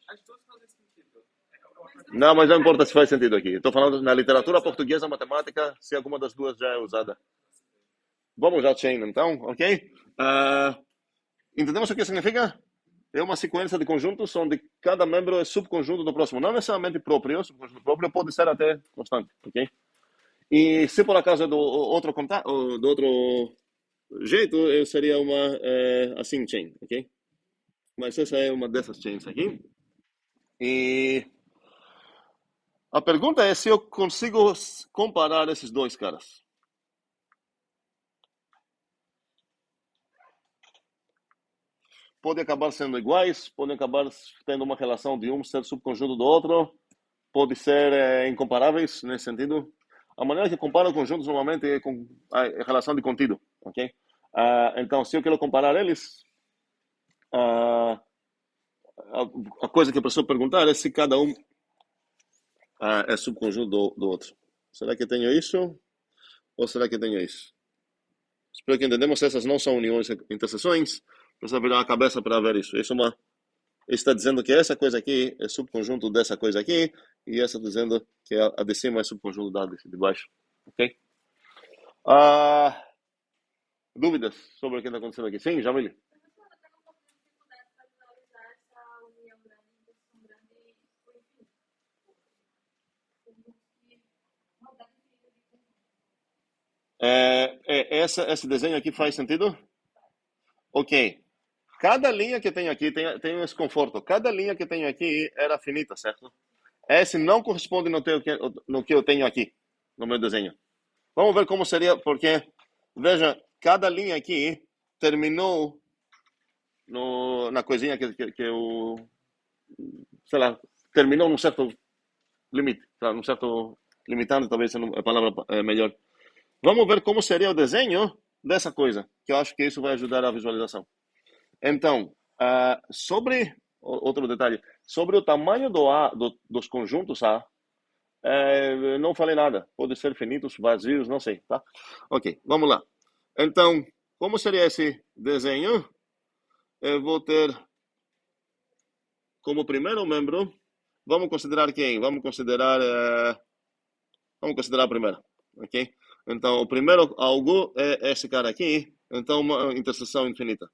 As duas fazem sentido. Não, mas não importa se faz sentido aqui. Estou falando na literatura portuguesa, matemática, se alguma das duas já é usada. Vamos usar chain então, ok? Entendemos o que significa? É uma sequência de conjuntos onde cada membro é subconjunto do próximo. Não necessariamente próprio, subconjunto próprio pode ser até constante, ok? E se por acaso é do outro jeito, seria uma assim chain, ok? Mas essa é uma dessas chains aqui. E a pergunta é se eu consigo comparar esses dois caras. Podem acabar sendo iguais, podem acabar tendo uma relação de um ser subconjunto do outro, pode ser incomparáveis nesse sentido. A maneira que comparo conjuntos normalmente é com a relação de contínuo, ok? Então, se eu quero comparar eles, a coisa que eu preciso perguntar é se cada um é subconjunto do outro. Será que tenho isso? Ou será que tenho isso? Espero que entendemos, essas não são uniões e interseções. Precisa virar a cabeça para ver isso. Isso está dizendo que essa coisa aqui é subconjunto dessa coisa aqui, e essa dizendo que a de cima é subconjunto da de baixo. Ok? Dúvidas sobre o que está acontecendo aqui? Sim, Jamile? Esse desenho aqui faz sentido? Ok. Cada linha que tenho aqui tem um desconforto. Cada linha que tenho aqui era finita, certo? Esse não corresponde no que eu tenho aqui, no meu desenho. Vamos ver como seria, porque, veja, cada linha aqui terminou na coisinha que eu, sei lá, terminou num certo limite, tá? Num certo limitante, talvez a palavra é melhor. Vamos ver como seria o desenho dessa coisa, que eu acho que isso vai ajudar a visualização. Então, sobre outro detalhe, sobre o tamanho dos conjuntos A, não falei nada. Pode ser finitos, vazios, não sei, tá? Ok, vamos lá. Então, como seria esse desenho? Eu vou ter como primeiro membro, vamos considerar quem? Vamos considerar a primeira, ok? Então, o primeiro algo é esse cara aqui, então uma interseção infinita.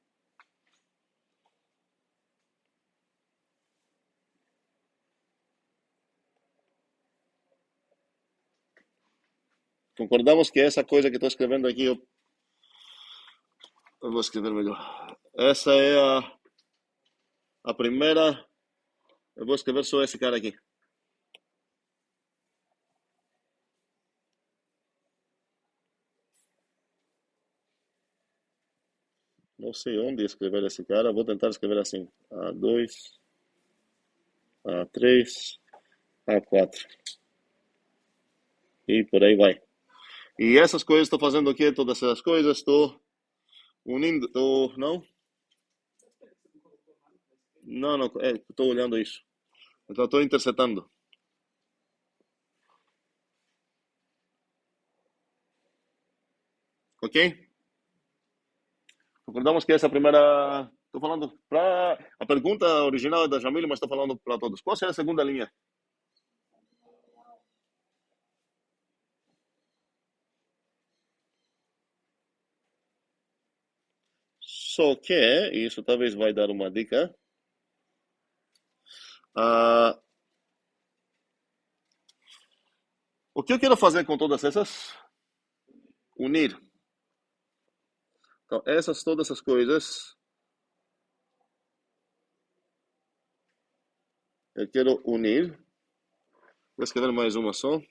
Concordamos que essa coisa que estou escrevendo aqui, eu vou escrever melhor. Essa é a primeira, eu vou escrever só esse cara aqui. Não sei onde escrever esse cara, vou tentar escrever assim: A2, A3, A4. E por aí vai. E essas coisas, estou fazendo o quê? Todas essas coisas, estou unindo, não? Não, estou olhando isso. Então, estou intersetando. Ok? Concordamos que essa é a primeira. Estou falando para. A pergunta original é da Jamile, mas estou falando para todos. Qual será a segunda linha? Só que, e isso talvez vai dar uma dica. O que eu quero fazer com todas essas? Unir. Então, todas essas coisas, eu quero unir. Vou escrever mais uma só.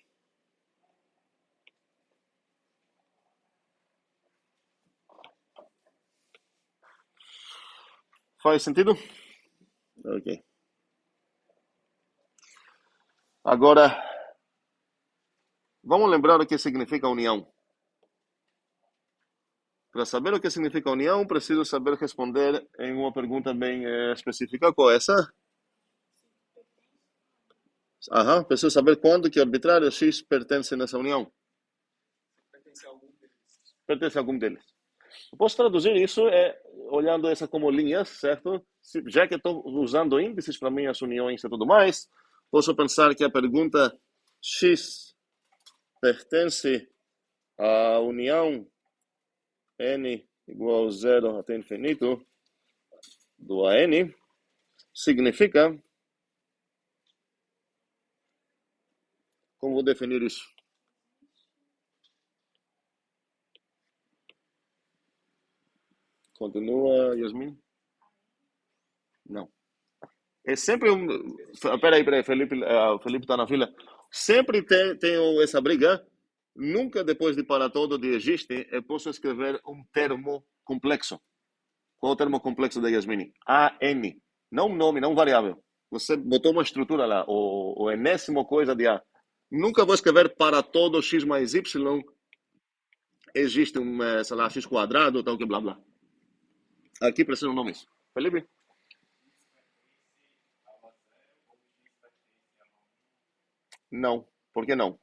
Faz sentido? Ok. Agora, vamos lembrar o que significa união. Para saber o que significa união, preciso saber responder em uma pergunta bem específica. Qual é essa? Preciso saber quando que o arbitrário X pertence nessa união. Pertence a algum deles. Eu posso traduzir isso olhando essa como linhas, certo? Já que estou usando índices para minhas uniões e tudo mais, posso pensar que a pergunta X pertence à união n igual a 0 até infinito do AN, significa, como vou definir isso? Continua, Yasmin? Não. É sempre um. Peraí, Felipe, Felipe está na fila. Sempre tenho essa briga. Nunca, depois de para todo de existe, eu posso escrever um termo complexo. Qual é o termo complexo da Yasmin? AN. Não nome, não variável. Você botou uma estrutura lá, o enésimo coisa de A. Nunca vou escrever para todo x mais y existe sei lá, x quadrado, tal que blá blá. Aqui precisa um nome isso. Felipe? Não. Por que não?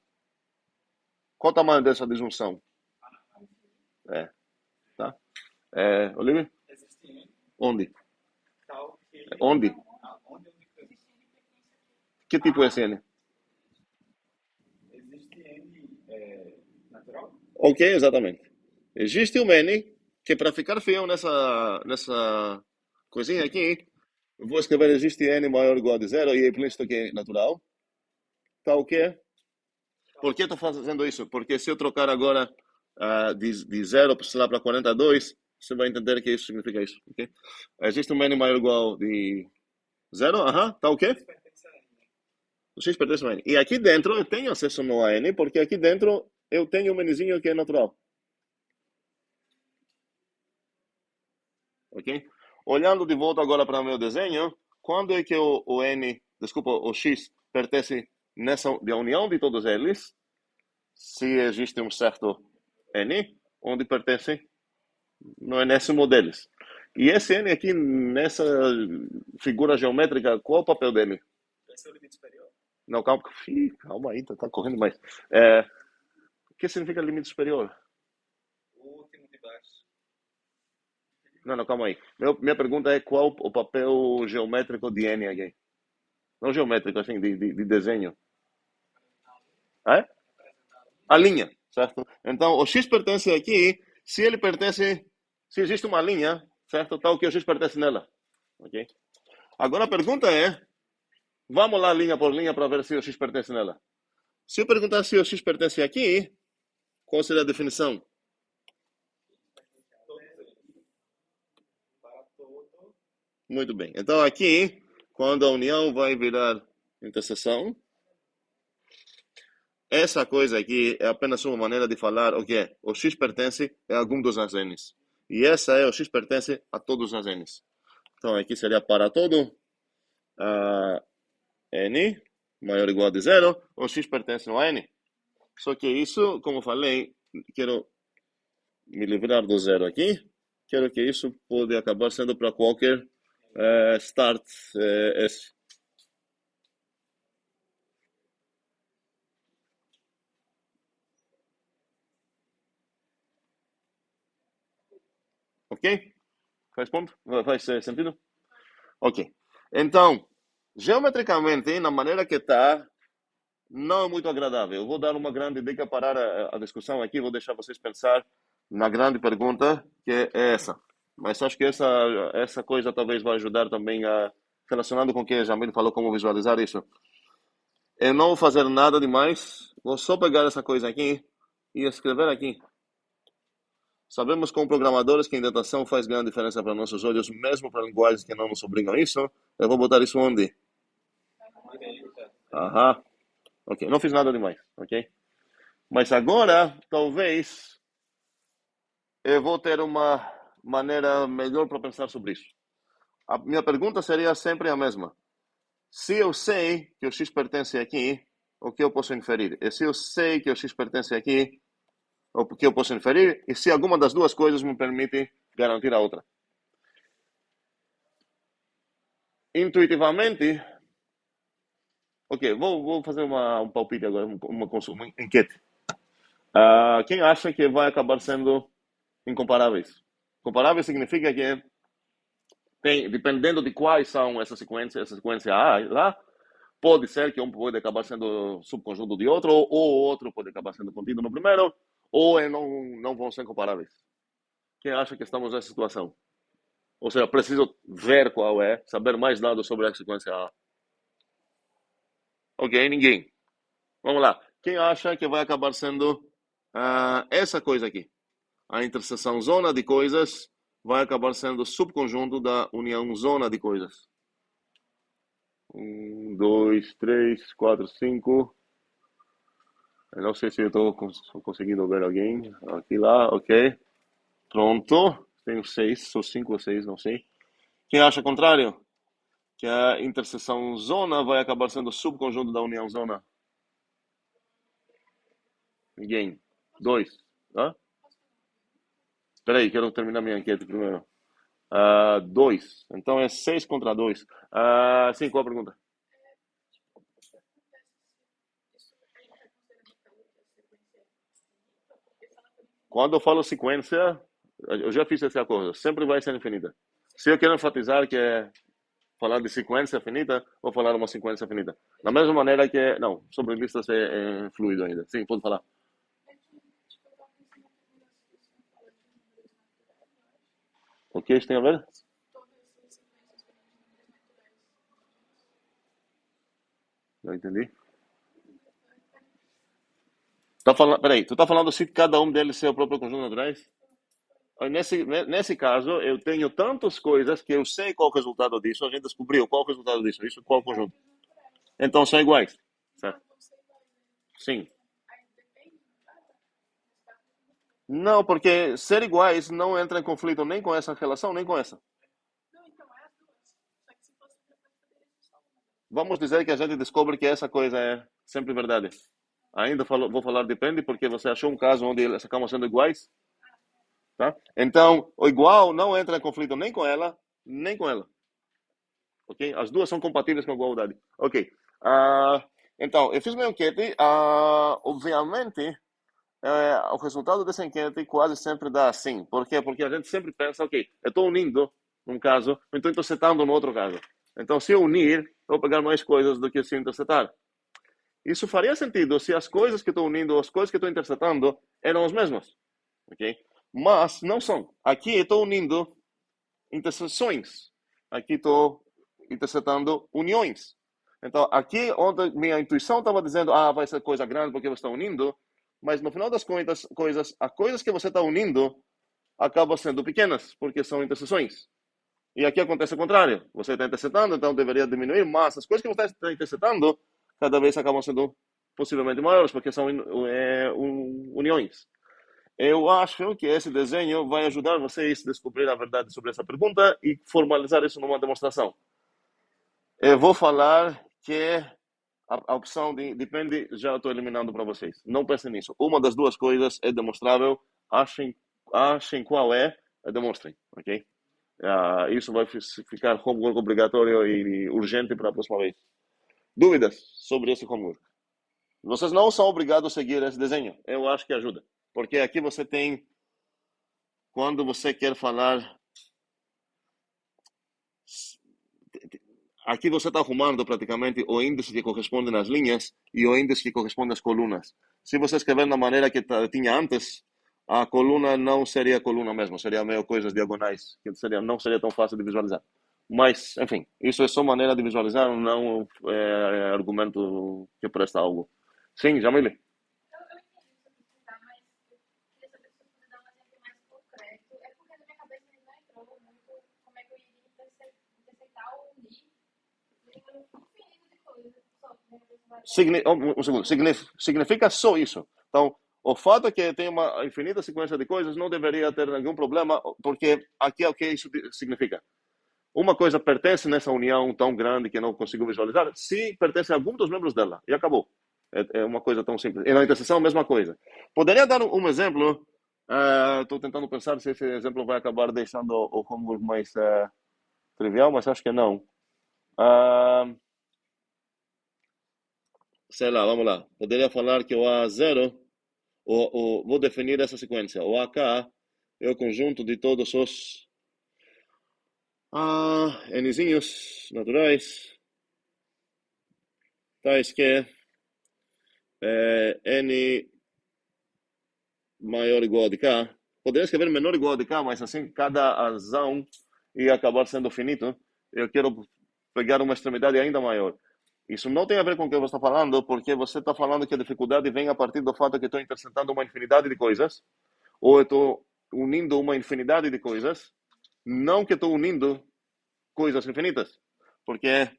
Qual o tamanho dessa disjunção? É, tá? Olivia? Onde? Onde? Que tipo é esse N? Ok, exatamente. Existe um N que para ficar fiel nessa coisinha aqui, eu vou escrever existe N maior ou igual a zero e é implícito que é natural. Tá o quê? Por que estou fazendo isso? Porque se eu trocar agora de 0 sei lá, para 42, você vai entender que isso significa isso. Ok? Existe um n maior ou igual de 0? Aham, tá o quê? Pertence a N. O x pertence ao n. E aqui dentro eu tenho acesso no a n, porque aqui dentro eu tenho um nzinho que é natural. Ok? Olhando de volta agora para o meu desenho, quando é que o x pertence nessa de união de todos eles? Se existe um certo n, onde pertence no enésimo deles. E esse n aqui, nessa figura geométrica, qual é o papel dele? Esse é o limite superior? Não, calma, calma aí, tá correndo mais. O que significa limite superior? O último de baixo. Não, calma aí. Minha pergunta é qual o papel geométrico de n aqui? Não geométrico, assim, de desenho. É? A linha, certo? Então, o x pertence aqui, se existe uma linha, certo? Tal que o x pertence nela. Ok? Agora a pergunta é, vamos lá linha por linha para ver se o x pertence nela. Se eu perguntar se o x pertence aqui, qual seria a definição? Para todo. Muito bem. Então aqui, quando a união vai virar interseção, essa coisa aqui é apenas uma maneira de falar o que é. O x pertence a algum dos n's. E essa é o x pertence a todos os n's. Então aqui seria para todo n maior ou igual de 0, o x pertence no n. Só que isso, como falei, quero me livrar do zero aqui. Quero que isso pode acabar sendo para qualquer start S. Ok? Faz ponto? Faz sentido? Ok. Então, geometricamente, na maneira que está, não é muito agradável. Eu vou dar uma grande dica para a discussão aqui, vou deixar vocês pensar na grande pergunta, que é essa. Mas acho que essa coisa talvez vai ajudar também relacionando com o que a Jamil falou, como visualizar isso. Eu não vou fazer nada demais, vou só pegar essa coisa aqui e escrever aqui. Sabemos como programadores que a indentação faz grande diferença para nossos olhos, mesmo para linguagens que não nos obrigam a isso. Eu vou botar isso onde? Direita. Aham. Ok, não fiz nada demais, ok? Mas agora, talvez, eu vou ter uma maneira melhor para pensar sobre isso. A minha pergunta seria sempre a mesma. Se eu sei que o x pertence aqui, o que eu posso inferir? E se eu sei que o x pertence aqui, o que eu posso inferir? E se alguma das duas coisas me permite garantir a outra? Intuitivamente, ok, vou fazer um palpite agora, uma enquete. Quem acha que vai acabar sendo incomparáveis? Comparável significa que dependendo de quais são essa sequência A lá, pode ser que um pode acabar sendo subconjunto de outro, ou o outro pode acabar sendo contido no primeiro, ou não vão ser comparáveis. Quem acha que estamos nessa situação? Ou seja, preciso ver qual é, saber mais dados sobre a sequência A. Ok, ninguém. Vamos lá. Quem acha que vai acabar sendo essa coisa aqui? A interseção zona de coisas vai acabar sendo subconjunto da união zona de coisas. 1, 2, 3, 4, 5. Eu não sei se eu estou conseguindo ver alguém. Aqui lá, ok. Pronto. Tenho 6, ou 5 ou 6, não sei. Quem acha o contrário? Que a interseção zona vai acabar sendo subconjunto da união zona. Ninguém. 2. Hã? Espera aí, quero terminar minha enquete primeiro. 2. Então é 6 contra 2. Sim, qual a pergunta? Quando eu falo sequência, eu já fiz esse acordo. Sempre vai ser infinita. Se eu quero enfatizar que é falar de sequência finita, vou falar uma sequência finita. Da mesma maneira que... Não, sobre listas é fluido ainda. Sim, pode falar. O que isso tem a ver? Não entendi. Peraí, tu tá falando se cada um deles é o próprio conjunto de naturais? Nesse caso, eu tenho tantas coisas que eu sei qual é o resultado disso, a gente descobriu qual é o resultado disso, isso qual é o conjunto. Então são iguais, certo? Sim. Não, porque ser iguais não entra em conflito nem com essa relação, nem com essa. Vamos dizer que a gente descobre que essa coisa é sempre verdade. Ainda vou falar depende, porque você achou um caso onde eles acabam sendo iguais, tá? Então, o igual não entra em conflito nem com ela, nem com ela. Ok? As duas são compatíveis com a igualdade. Ok. Então, eu fiz uma enquete. Obviamente, o resultado dessa enquete quase sempre dá sim. Por quê? Porque a gente sempre pensa, ok, eu estou unindo num caso, então estou setando no outro caso. Então, se eu unir, eu vou pegar mais coisas do que se eu intersetar. Isso faria sentido se as coisas que estou unindo, as coisas que estou intersetando eram as mesmas. Ok? Mas não são. Aqui eu estou unindo interseções. Aqui estou intersetando uniões. Então, aqui onde minha intuição estava dizendo, vai ser coisa grande porque você está unindo, mas no final das contas, as coisas que você está unindo acabam sendo pequenas, porque são interseções. E aqui acontece o contrário. Você está intersetando, então deveria diminuir, mas as coisas que você está intersetando cada vez acabam sendo possivelmente maiores, porque são uniões. Eu acho que esse desenho vai ajudar vocês a descobrir a verdade sobre essa pergunta e formalizar isso numa demonstração. Eu vou falar que a opção de depende, já estou eliminando para vocês. Não pensem nisso. Uma das duas coisas é demonstrável. Achem qual é, demonstrem, ok? Isso vai ficar homework obrigatório e urgente para a próxima vez. Dúvidas sobre esse homework? Vocês não são obrigados a seguir esse desenho. Eu acho que ajuda. Porque aqui você tem, quando você quer falar, aqui você está arrumando praticamente o índice que corresponde nas linhas e o índice que corresponde às colunas. Se você escrever da maneira que tinha antes, a coluna não seria coluna mesmo, seria meio coisas diagonais, que não seria tão fácil de visualizar. Mas, enfim, isso é só maneira de visualizar, não é argumento que presta algo. Sim, Jamile? Eu entendi o que você está, mas eu queria saber se você puder dar um exemplo mais concreto. É porque na minha cabeça ainda não entrou muito como é que eu iria intersetar ou unir um infinito de coisas. Só que minha cabeça vai Um segundo. Significa só isso. Então, o fato é que tem uma infinita sequência de coisas não deveria ter nenhum problema, porque aqui é o que isso significa. Uma coisa pertence nessa união tão grande que eu não consigo visualizar, se pertence a algum dos membros dela, e acabou. É uma coisa tão simples. E na interseção, a mesma coisa. Poderia dar um exemplo? Estou tentando pensar se esse exemplo vai acabar deixando o homework mais trivial, mas acho que não. Uh, Sei lá, vamos lá. Poderia falar que o A0, vou definir essa sequência. O AK é o conjunto de todos os Nzinhos naturais, tais que N maior ou igual a de K. Poderia escrever menor ou igual a de K, mas assim cada azão ia acabar sendo finito. Eu quero pegar uma extremidade ainda maior. Isso não tem a ver com o que você está falando, porque você está falando que a dificuldade vem a partir do fato que estou intersetando uma infinidade de coisas, ou eu estou unindo uma infinidade de coisas, não que estou unindo coisas infinitas. Porque,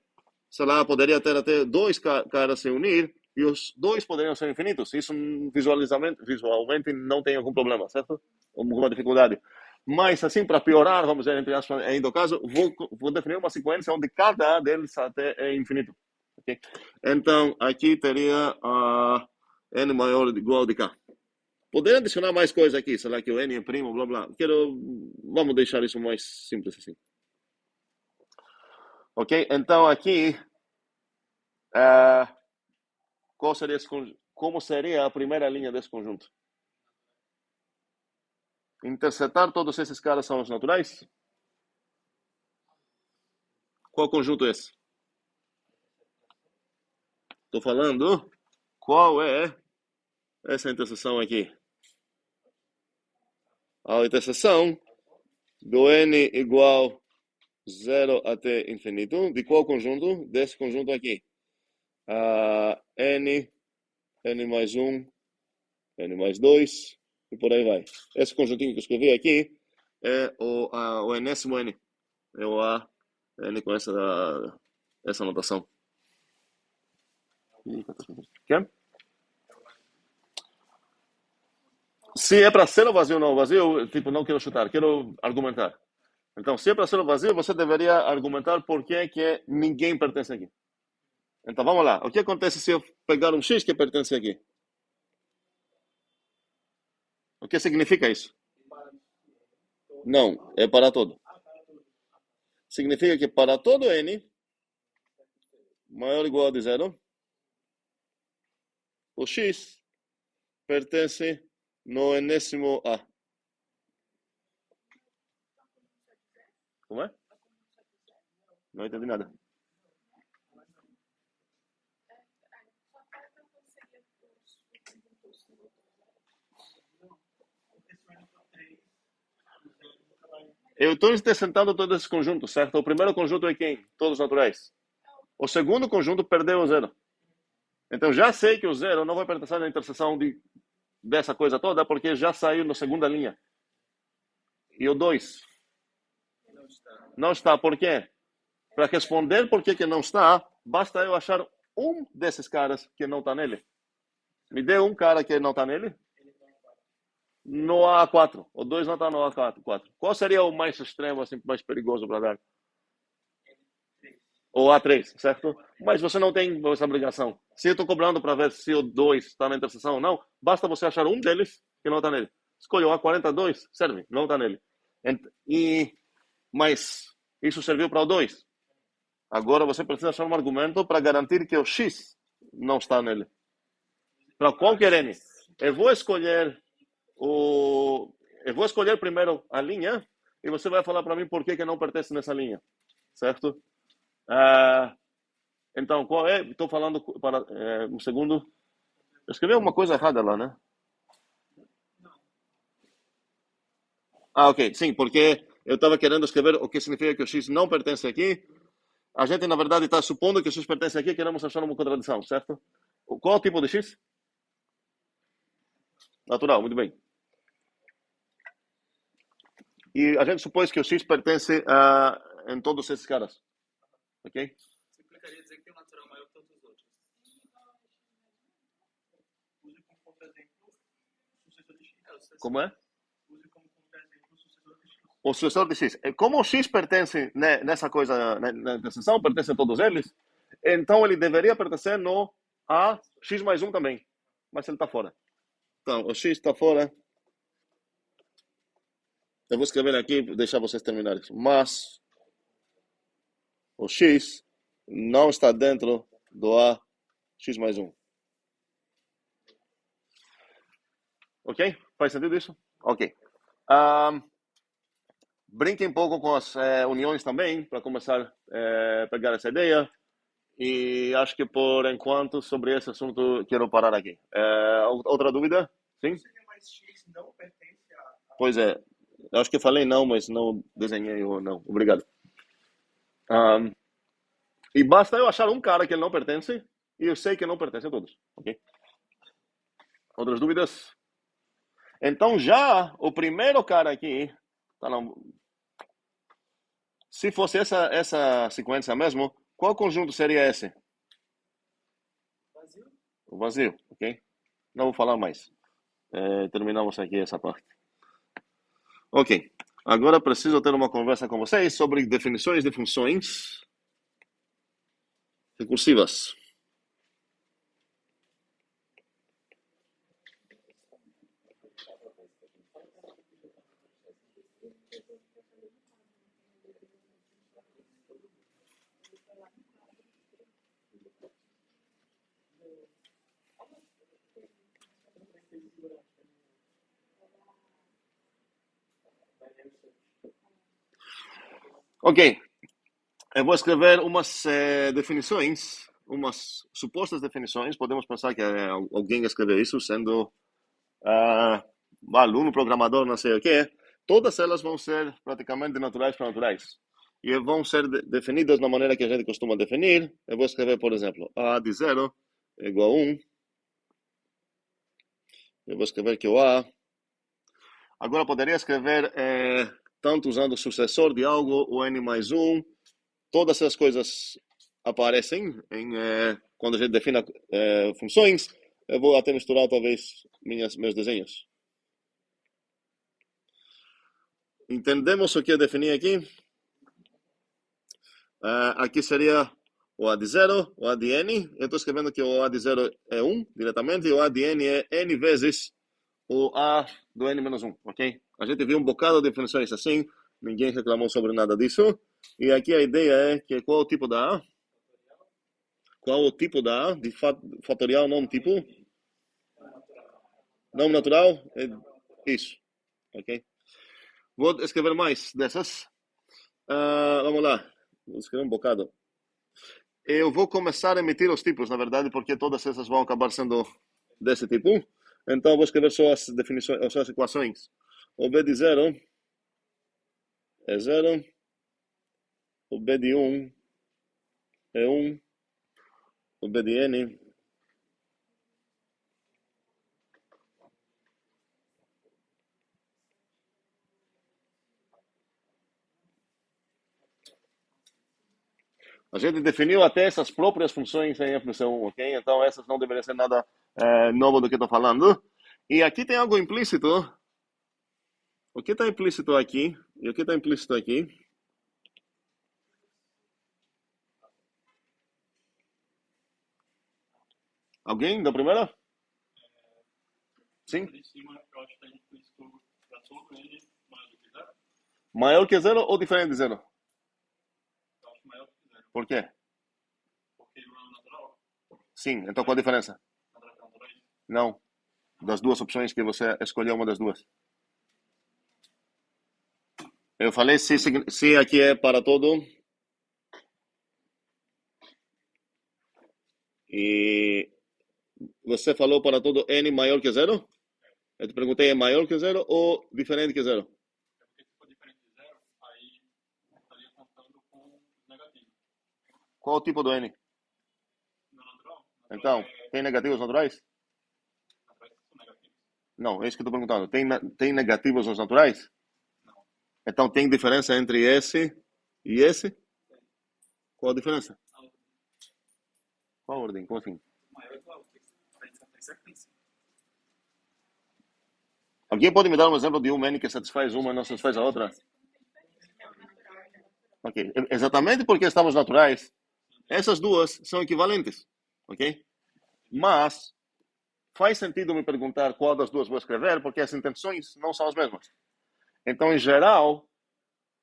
sei lá, poderia ter até dois caras se unir e os dois poderiam ser infinitos. Isso visualmente não tem algum problema, certo? Alguma dificuldade. Mas, assim, para piorar, vamos dizer, entre aspas, ainda o caso, vou definir uma sequência onde cada deles até é infinito. Okay? Então, aqui teria n maior ou igual de k. Poderia adicionar mais coisas aqui, sei lá, que o n é primo, blá blá. Vamos deixar isso mais simples assim. Ok? Então, aqui, qual seria como seria a primeira linha desse conjunto? Intersetar todos esses caras são os naturais? Qual conjunto é esse? Estou falando qual é essa interseção aqui. A interseção do n igual 0 até infinito. De qual conjunto? Desse conjunto aqui. N mais 1 N mais 2, e por aí vai. Esse conjuntinho que eu escrevi aqui é o enésimo N. É o A, N com essa notação. Quer? Se é para ser o vazio ou não vazio, tipo, não quero chutar, quero argumentar. Então, se é para ser o vazio, você deveria argumentar por que ninguém pertence aqui. Então, vamos lá. O que acontece se eu pegar um X que pertence aqui? O que significa isso? Não, é para todo. Significa que para todo N maior ou igual a de zero, o X pertence no enésimo A. Como é? Não entendi nada. Eu estou acrescentando todos esses conjuntos, certo? O primeiro conjunto é quem? Todos naturais. O segundo conjunto perdeu o zero. Então já sei que o zero não vai pertencer na interseção dessa coisa toda, porque já saiu na segunda linha. E o 2? Não está. Por quê? Para responder por que não está, basta eu achar um desses caras que não está nele. Me dê um cara que não está nele. No A4. O 2 não está no A4. Qual seria o mais extremo, assim, mais perigoso para dar? O A3, certo? Mas você não tem essa obrigação. Se eu estou cobrando para ver se o 2 está na interseção ou não, basta você achar um deles que não está nele. Escolha o A42, serve, não está nele. Mas isso serviu para o 2. Agora você precisa achar um argumento para garantir que o X não está nele. Para qualquer N. Eu vou escolher primeiro a linha e você vai falar para mim por que não pertence nessa linha. Certo? Então, qual é? Estou falando para um segundo. Eu escrevi uma coisa errada lá, né? Ok. Sim, porque eu estava querendo escrever o que significa que o X não pertence aqui. A gente, na verdade, está supondo que o X pertence aqui e queremos achar uma contradição, certo? Qual é o tipo de X? Natural, muito bem. E a gente supôs que o X pertence em todos esses caras. Ok? Você implicaria dizer que tem um natural maior que todos os outros. Use como contra-exemplo o sucessor de X. Como é? Use como contra-exemplo o sucessor de X. O sucessor de X. Como o X pertence nessa coisa, na interseção, pertence a todos eles, então ele deveria pertencer no A X mais 1 também. Mas ele está fora. Então, o X está fora. Eu vou escrever aqui, deixar vocês terminarem. Mas o X não está dentro do A X mais 1. Ok? Faz sentido isso? Ok. Brinque um pouco com as uniões também, para começar a pegar essa ideia. E acho que, por enquanto, sobre esse assunto, quero parar aqui. Outra dúvida? Sim? Mas X não pertence a... Pois é. Acho que falei não, mas não desenhei o não. Obrigado. E basta eu achar um cara que ele não pertence, e eu sei que não pertence a todos. Ok? Outras dúvidas? Então, já o primeiro cara aqui, tá não, se fosse essa sequência mesmo, qual conjunto seria esse? Vazio. O vazio, ok? Não vou falar mais. Terminamos aqui essa parte. Ok. Agora preciso ter uma conversa com vocês sobre definições de funções recursivas. Ok. Eu vou escrever umas definições, umas supostas definições. Podemos pensar que alguém escreveu isso, sendo aluno, programador, não sei o que. Todas elas vão ser praticamente naturais para naturais. E vão ser definidas da maneira que a gente costuma definir. Eu vou escrever, por exemplo, A de 0 é igual a 1. Eu vou escrever que o A. Agora poderia escrever tanto usando o sucessor de algo, o N mais 1. Todas essas coisas aparecem quando a gente define funções. Eu vou até misturar talvez meus desenhos. Entendemos o que eu defini aqui? Aqui seria o A de 0, o A de N. Eu estou escrevendo que o A de 0 é 1 diretamente e o A de N é N vezes o A do N menos 1, ok? A gente viu um bocado de definições assim, ninguém reclamou sobre nada disso. E aqui a ideia é que qual é o tipo da A? Qual o tipo da A? De fatorial, não tipo? Nome natural? Isso, ok? Vou escrever mais dessas. Vamos lá, vou escrever um bocado. Eu vou começar a emitir os tipos, na verdade, porque todas essas vão acabar sendo desse tipo. Então, vou escrever só as definições, só as equações. O B de 0 é 0. O B de 1 é 1. O B de N a gente definiu até essas próprias funções em FNC1, ok? Então, essas não deveriam ser nada novo do que estou falando. E aqui tem algo implícito. O que está implícito aqui? E o que está implícito aqui? Alguém da primeira? Sim? Ali em cima, eu acho que a gente listou para todo N maior do que 0. Maior que 0 ou diferente de 0? Eu acho maior do que 0. Por quê? Porque não é natural. Sim, então qual a diferença? Natural. Não. Das duas opções que você escolheu, uma das duas. Eu falei se aqui é para todo. E você falou para todo N maior que 0? Eu te perguntei, é maior que 0 ou diferente que 0? É porque se for diferente de 0, aí estaria contando com negativo. Qual o tipo do N? Não natural? Então, tem negativos naturais? Naturais são negativos. Não, é isso que eu estou perguntando. Tem negativos nos naturais? Não. Então, tem diferença entre esse e esse? Qual a diferença? Qual a ordem? Como assim? Maior que a outra. Tem sequência. Alguém pode me dar um exemplo de um N que satisfaz uma e não satisfaz a outra? Ok. Exatamente porque estamos naturais, essas duas são equivalentes, ok? Mas faz sentido me perguntar qual das duas vou escrever, porque as intenções não são as mesmas. Então, em geral,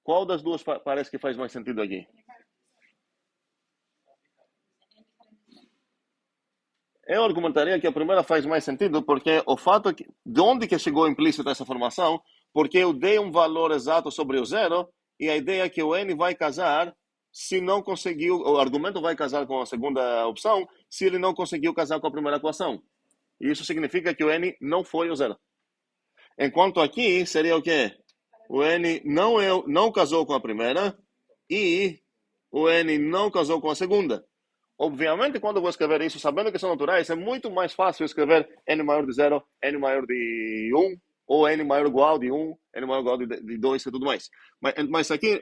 qual das duas parece que faz mais sentido aqui? Eu argumentaria que a primeira faz mais sentido, porque o fato de onde que chegou implícita essa formação, porque eu dei um valor exato sobre o 0, e a ideia é que o N vai casar se não conseguiu, o argumento vai casar com a segunda opção, se ele não conseguiu casar com a primeira equação. E isso significa que o N não foi o 0. Enquanto aqui seria o quê? O N não casou com a primeira e o N não casou com a segunda. Obviamente, quando eu vou escrever isso, sabendo que são naturais, é muito mais fácil escrever N maior de 0, N maior de 1, ou N maior igual de 1, N maior igual de 2 e tudo mais. Mas aqui,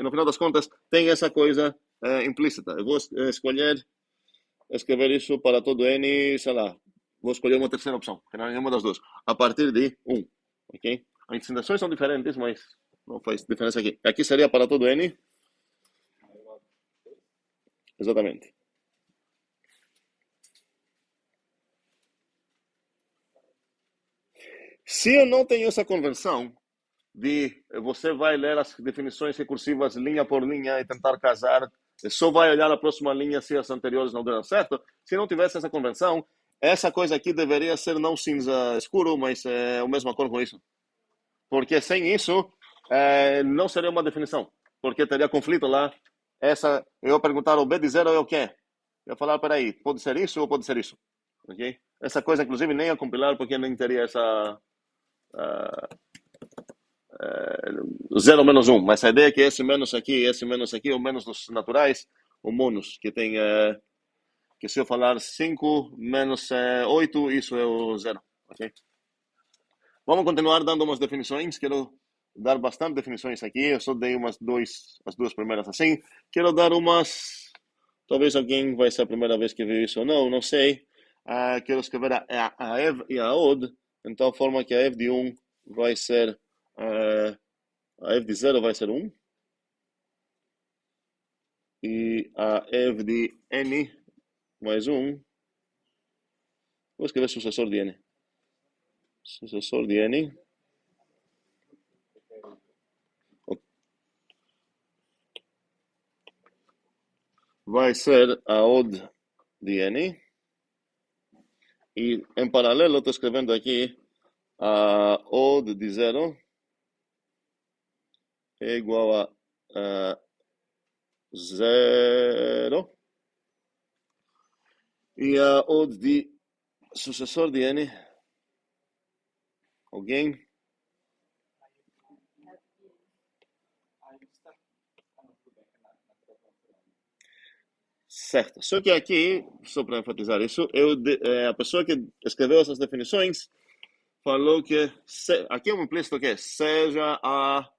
no final das contas, tem essa coisa implícita. Eu vou escrever isso para todo N, sei lá, vou escolher uma terceira opção, que não é nenhuma das duas, a partir de 1, ok? As intenções são diferentes, mas não faz diferença aqui. Aqui seria para todo N. Exatamente. Se eu não tenho essa convenção de você vai ler as definições recursivas linha por linha e tentar casar, só vai olhar a próxima linha se as anteriores não deram certo, se não tivesse essa convenção, essa coisa aqui deveria ser não cinza escuro, mas a mesma cor com isso. Porque sem isso, não seria uma definição. Porque teria conflito lá. Eu perguntar o B de 0 é o quê? Eu falar, peraí, pode ser isso ou pode ser isso? Ok? Essa coisa, inclusive, nem a compilar, porque nem teria essa 0 menos 1. Mas a ideia é que esse menos aqui, o menos dos naturais, o monos, que tem, que se eu falar 5 menos 8, isso é o 0. Ok? Vamos continuar dando umas definições. Quero dar bastante definições aqui. Eu só dei as duas primeiras assim. Quero dar umas. Talvez alguém vai ser a primeira vez que viu isso ou não sei. Quero escrever a Ev e a Od, de tal forma que a Ev de 1 vai ser. A Ev de 0 vai ser 1. E a Ev de N mais 1. Vou escrever sucessor de N. Sucessor de N. Vai ser a Od de N. E em paralelo, estou escrevendo aqui a Od de 0 é igual a 0. E a Od de sucessor de N. Alguém? Certo. Só que aqui, só para enfatizar isso, a pessoa que escreveu essas definições falou que aqui é um implícito que seja a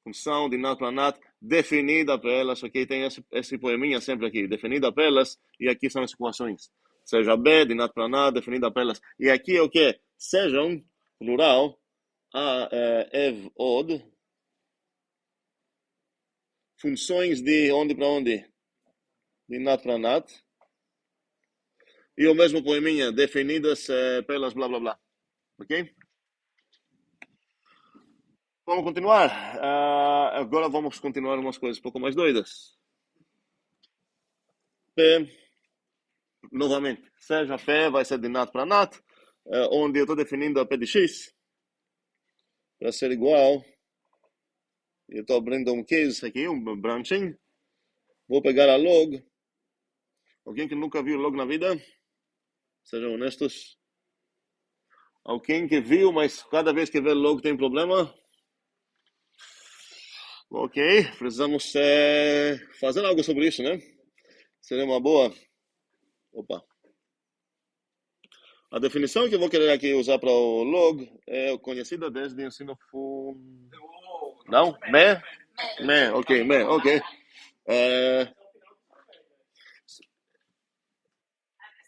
função de nat para nat definida pelas, ok? Tem esse poeminha sempre aqui, definida pelas, e aqui são as equações. Seja B de nat para nat, definida pelas. E aqui é o que? Sejam, plural, a ev od, funções de onde para onde? De nat para nat. E o mesmo poeminha, definidas pelas blá blá blá. Ok? Vamos continuar. Agora vamos continuar umas coisas um pouco mais doidas. P, novamente, seja P vai ser de nat para nat, onde eu estou definindo a P de X para ser igual. Eu estou abrindo um case aqui, um branching. Vou pegar a log. Alguém que nunca viu log na vida? Sejam honestos. Alguém que viu, mas cada vez que vê log tem problema? Ok, precisamos fazer algo sobre isso, né? Seria uma boa. Opa. A definição que eu vou querer aqui usar para o log é conhecida desde o ensino Não? Me, ok.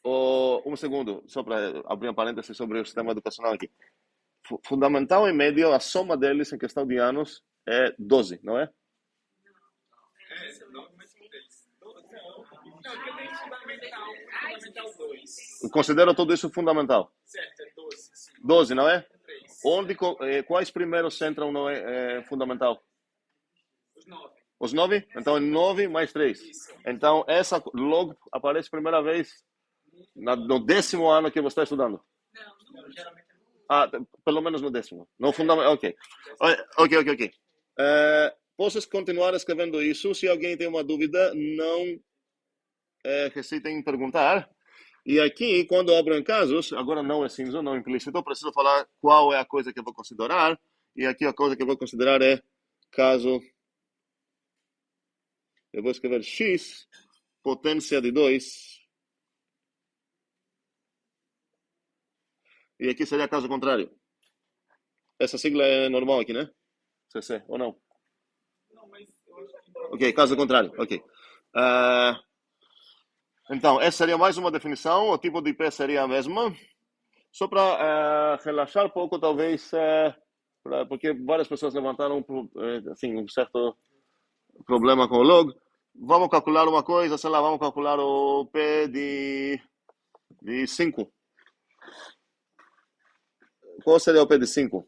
Um segundo, só para abrir um parênteses sobre o sistema educacional aqui. Fundamental e médio, a soma deles em questão de anos é 12, não é? Fundamental 2. Eu considero tudo isso fundamental. Certo, é 12. 12, não é? 3. Quais primeiros entram no fundamental? Os 9. Os 9? Então é 9 mais 3. Isso. Então essa log aparece primeira vez no 10º ano que você está estudando. Não, geralmente é Pelo menos no 10º. No fundamental, ok. Ok. Posso continuar escrevendo isso. Se alguém tem uma dúvida, não hesitem em perguntar. E aqui, quando eu abro em casos, agora não é cinza, não é implícito, eu preciso falar qual é a coisa que eu vou considerar. E aqui a coisa que eu vou considerar é caso. Eu vou escrever x, potência de 2. E aqui seria caso contrário. Essa sigla é normal aqui, né? CC, ou não? Não, mas eu acho que... Ok, caso contrário, ok. Então, essa seria mais uma definição, o tipo de IP seria a mesma. Só para relaxar um pouco, talvez, porque várias pessoas levantaram assim, um certo problema com o log. Vamos calcular uma coisa, sei lá, vamos calcular o P de 5. Qual seria o P de 5?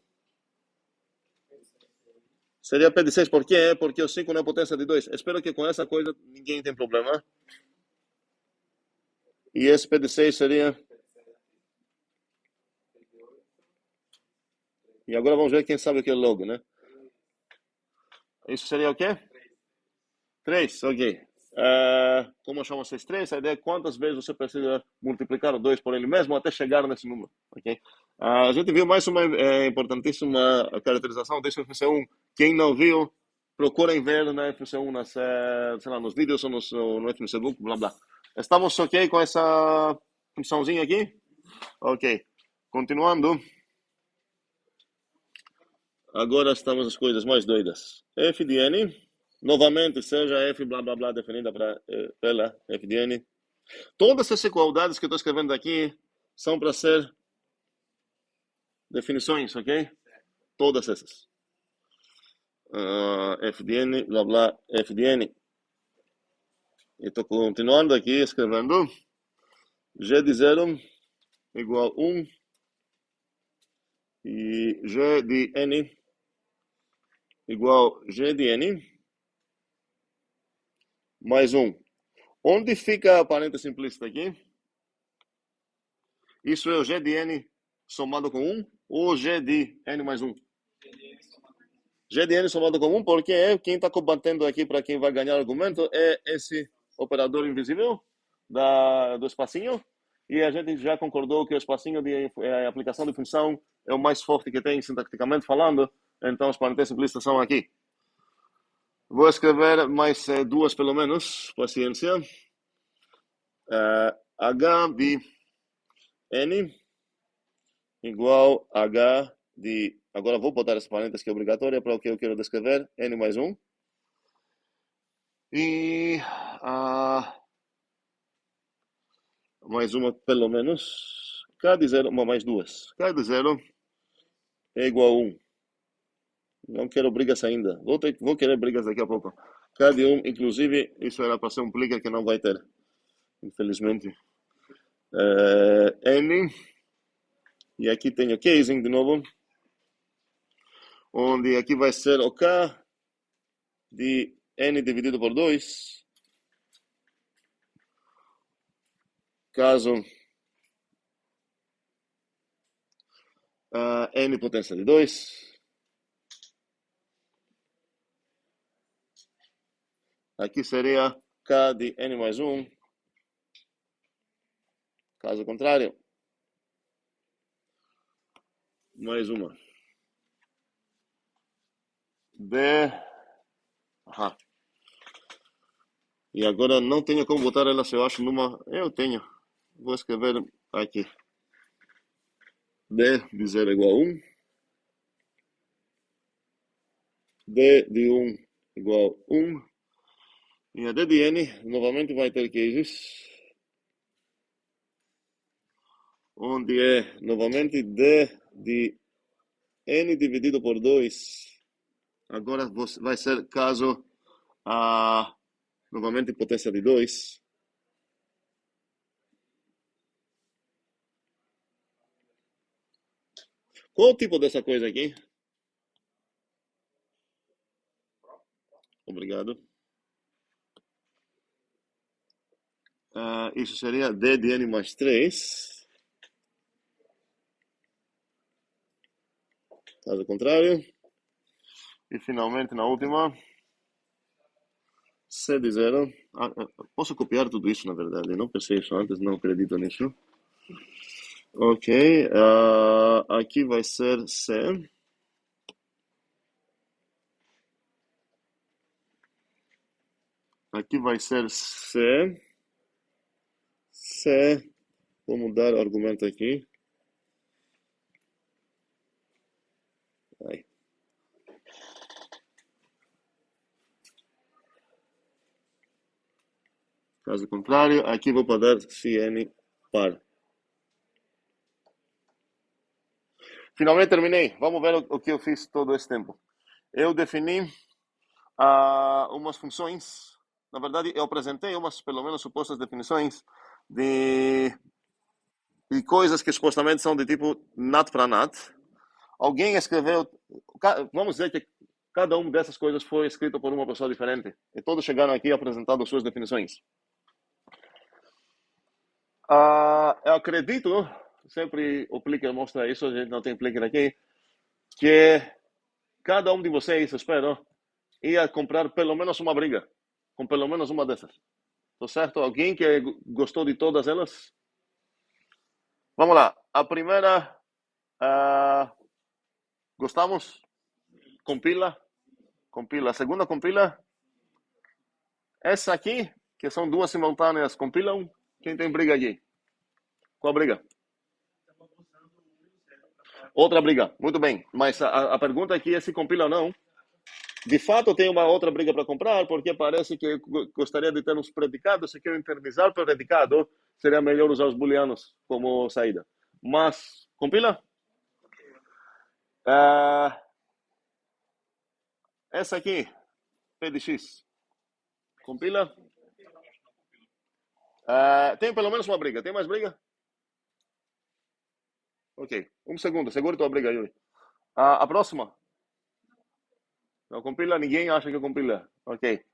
Seria P de 6, por quê? Porque o 5 não é potência de 2. Espero que com essa coisa ninguém tem problema. E esse P de 6 seria... E agora vamos ver quem sabe o que é log, né? Isso seria o quê? 3, ok. Como achamos esses 3? A ideia é quantas vezes você precisa multiplicar o 2 por ele mesmo até chegar nesse número, ok? A gente viu mais uma importantíssima caracterização desse FC1. Quem não viu, procurem ver na FC1, sei lá, nos vídeos ou no FMCbook, blá blá. Estamos ok com essa funçãozinha aqui? Ok. Continuando. agora estamos as coisas mais doidas. F de N, novamente, seja F blá blá blá definida pela F de N. Todas essas igualdades que eu estou escrevendo aqui são para ser definições, ok? Todas essas. F de N, blá blá, F de N. Eu estou continuando aqui escrevendo. G de 0 igual 1 e G de N igual G de N mais 1. Onde fica a parêntese simplista aqui? Isso é o G de N somado com 1 ou G de N mais 1? G de N somado com 1, porque quem está combatendo aqui para quem vai ganhar o argumento é esse operador invisível do espacinho. E a gente já concordou que o espacinho de aplicação de função é o mais forte que tem sintaticamente falando. Então, os parênteses simplistas são aqui. Vou escrever mais duas, pelo menos, paciência. H de N igual H de... Agora vou botar esse parênteses que é obrigatória para o que eu quero descrever. N mais 1. E... mais uma, pelo menos. K de 0, uma mais duas. K de 0 é igual a 1. Não quero brigas ainda. Vou querer brigas daqui a pouco. K de 1, inclusive, isso era para ser um plica que não vai ter. Infelizmente. N. E aqui tenho casing de novo. Onde aqui vai ser o K de N dividido por 2. Caso N potência de 2. Aqui seria K de N mais 1. Caso contrário, mais uma. D. E agora não tenho como botar ela se eu acho numa... Eu tenho. Vou escrever aqui. D de 0 igual a 1. D de 1 igual a 1. E a D de N novamente vai ter cases. Onde é novamente D de N dividido por 2. Agora vai ser caso novamente potência de 2. Qual o tipo dessa coisa aqui? Obrigado. Isso seria D de N mais 3. Caso contrário. E finalmente, na última, C de 0. Posso copiar tudo isso, na verdade. Não pensei isso antes, não acredito nisso. Ok. Aqui vai ser C. Aqui vai ser C. C. Vou mudar o argumento aqui. Aí. Caso contrário, aqui vou poder CN par. Finalmente terminei. Vamos ver o que eu fiz todo esse tempo. Eu defini umas funções. Na verdade, eu apresentei umas, pelo menos, supostas definições de coisas que supostamente são de tipo NAT para NAT. Alguém escreveu... Vamos dizer que cada uma dessas coisas foi escrito por uma pessoa diferente. E todos chegaram aqui apresentando suas definições. Eu acredito, sempre o Plicker mostra isso, a gente não tem Plicker aqui, que cada um de vocês, espero, ia comprar pelo menos uma briga, com pelo menos uma dessas. Tá certo? Alguém que gostou de todas elas? Vamos lá. A primeira, gostamos? Compila? Compila. A segunda compila? Essa aqui, que são duas simultâneas, compilam? Quem tem briga aqui? Qual a briga? Outra briga, muito bem. Mas a pergunta aqui é se compila ou não. De fato, tem uma outra briga para comprar, porque parece que eu gostaria de ter uns predicados. Se quero internizar o predicado, seria melhor usar os booleanos como saída. Mas, compila? Ah, essa aqui, P de X. Compila? Tem pelo menos uma briga. Tem mais briga? Ok. Um segundo. Segura tua briga, Yuri. A próxima? Não compila? Ninguém acha que compila. Ok.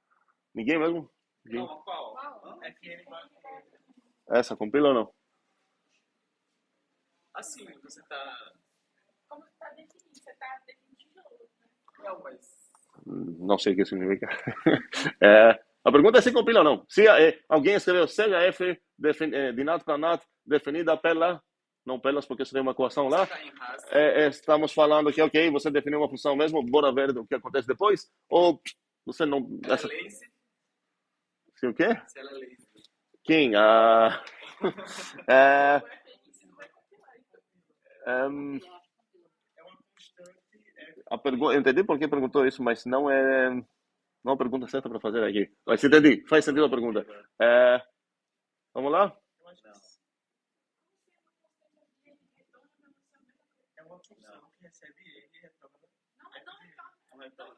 Ninguém mesmo? Ninguém. Calma, qual? FN barra. Essa, compila ou não? Assim, você tá. Como está definido? Você está definindo tijolo, né? Não, mas. Não sei o que significa. A pergunta é se compila ou não. Se alguém escreveu seja F de nat para nat definida pela, não pelas porque seria uma equação lá, Você tá em raça. estamos falando que, ok, você definiu uma função mesmo, bora ver o que acontece depois, ou você não... Ela é lazy? Se o quê? Se ela é lazy. Quem? O FNX não vai compilar, então. É uma constante. Eu entendi por que perguntou isso, mas não é a pergunta certa para fazer aqui. Mas entendi, faz sentido a pergunta. Vamos lá? Eu acho que Não. é uma função que recebe ele e retorna. Não retorna. Não retorna.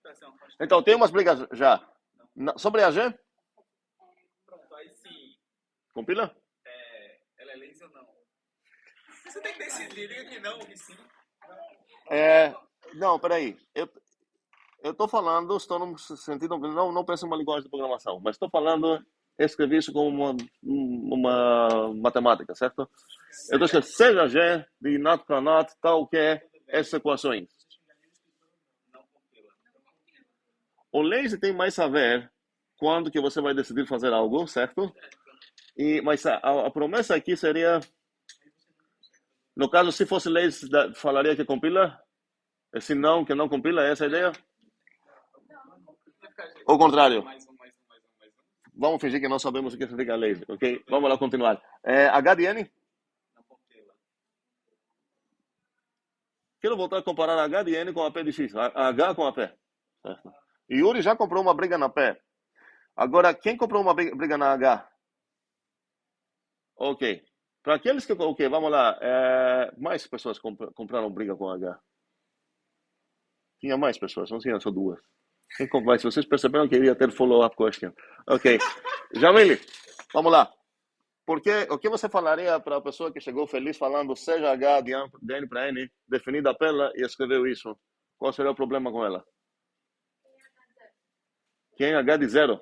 Pra ser uma constante. Então, tem umas brigas já. Sobre a G? Pronto, aí sim. Compila? Ela é lazy ou não? Você tem que decidir, diga que não ou que sim. Não, peraí. Eu estou falando, estou num sentido, não penso em uma linguagem de programação, mas estou falando, escrevi isso como uma matemática, certo? Eu estou escrevendo seja G, de not para not, tal que é essas equações. Não compila. O lazy tem mais a ver quando que você vai decidir fazer algo, certo? Mas a promessa aqui seria, no caso, se fosse lazy, falaria que compila? Se não, que não compila, é essa a ideia? Ou contrário? Mais um. Vamos fingir que não sabemos o que significa lazy, ok? Vamos lá continuar. H de N? Não compila. Quero voltar a comparar H de N com a P de X. H com a P. Certo. E Yuri já comprou uma briga na P. Agora, quem comprou uma briga na H? Ok. Para aqueles que... Ok, vamos lá. Mais pessoas compraram briga com H. Tinha mais pessoas, não tinha só duas. Mas vocês perceberam que iria ter follow-up question. Ok. Jamile, vamos lá. O que você falaria para a pessoa que chegou feliz falando seja H de N para N, definida pela, e escreveu isso? Qual seria o problema com ela? Quem é H de zero?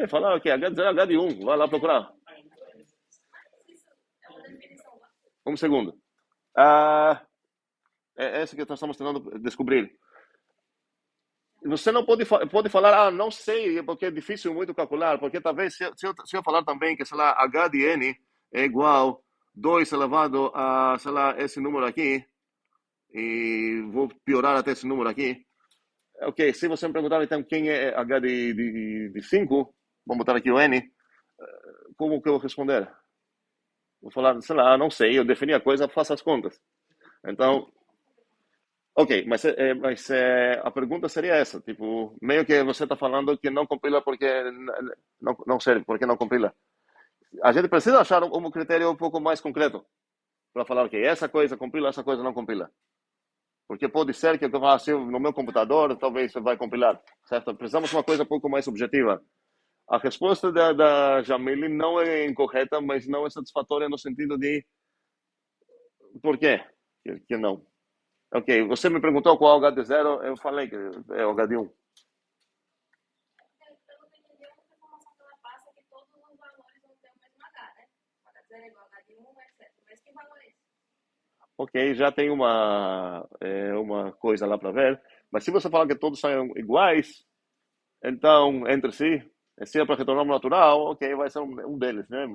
Falar que H de zero é H de 1. Vai lá procurar. É uma definição lá. Um segundo. É essa que nós estamos tentando descobrir. Você não pode falar, não sei, porque é difícil muito calcular, porque talvez se eu falar também que, sei lá, H de N é igual 2 elevado a, sei lá, esse número aqui, e vou piorar até esse número aqui. Ok, se você me perguntar então quem é H de 5, vamos botar aqui o N, como que eu vou responder? Vou falar, sei lá, não sei, eu defini a coisa, faça as contas. Então, ok, mas a pergunta seria essa, tipo, meio que você está falando que não compila porque não serve, porque não compila. A gente precisa achar um critério um pouco mais concreto para falar que essa coisa compila, essa coisa não compila. Porque pode ser que eu vá assim, no meu computador, talvez vai compilar, certo? Precisamos de uma coisa um pouco mais objetiva. A resposta da Jamile não é incorreta, mas não é satisfatória no sentido de por quê que não. Ok, você me perguntou qual é o H de 0, eu falei que é o H de 1. Pelo que eu entendi, a única informação que ela passa é que todos os valores vão ter o mesmo H, né? H0 é igual a H de 1, etc. Mas que valor é esse? Ok, já tem uma coisa lá para ver. Mas se você falar que todos são iguais, então, entre si, se é para retornar ao natural, ok, vai ser um deles, né?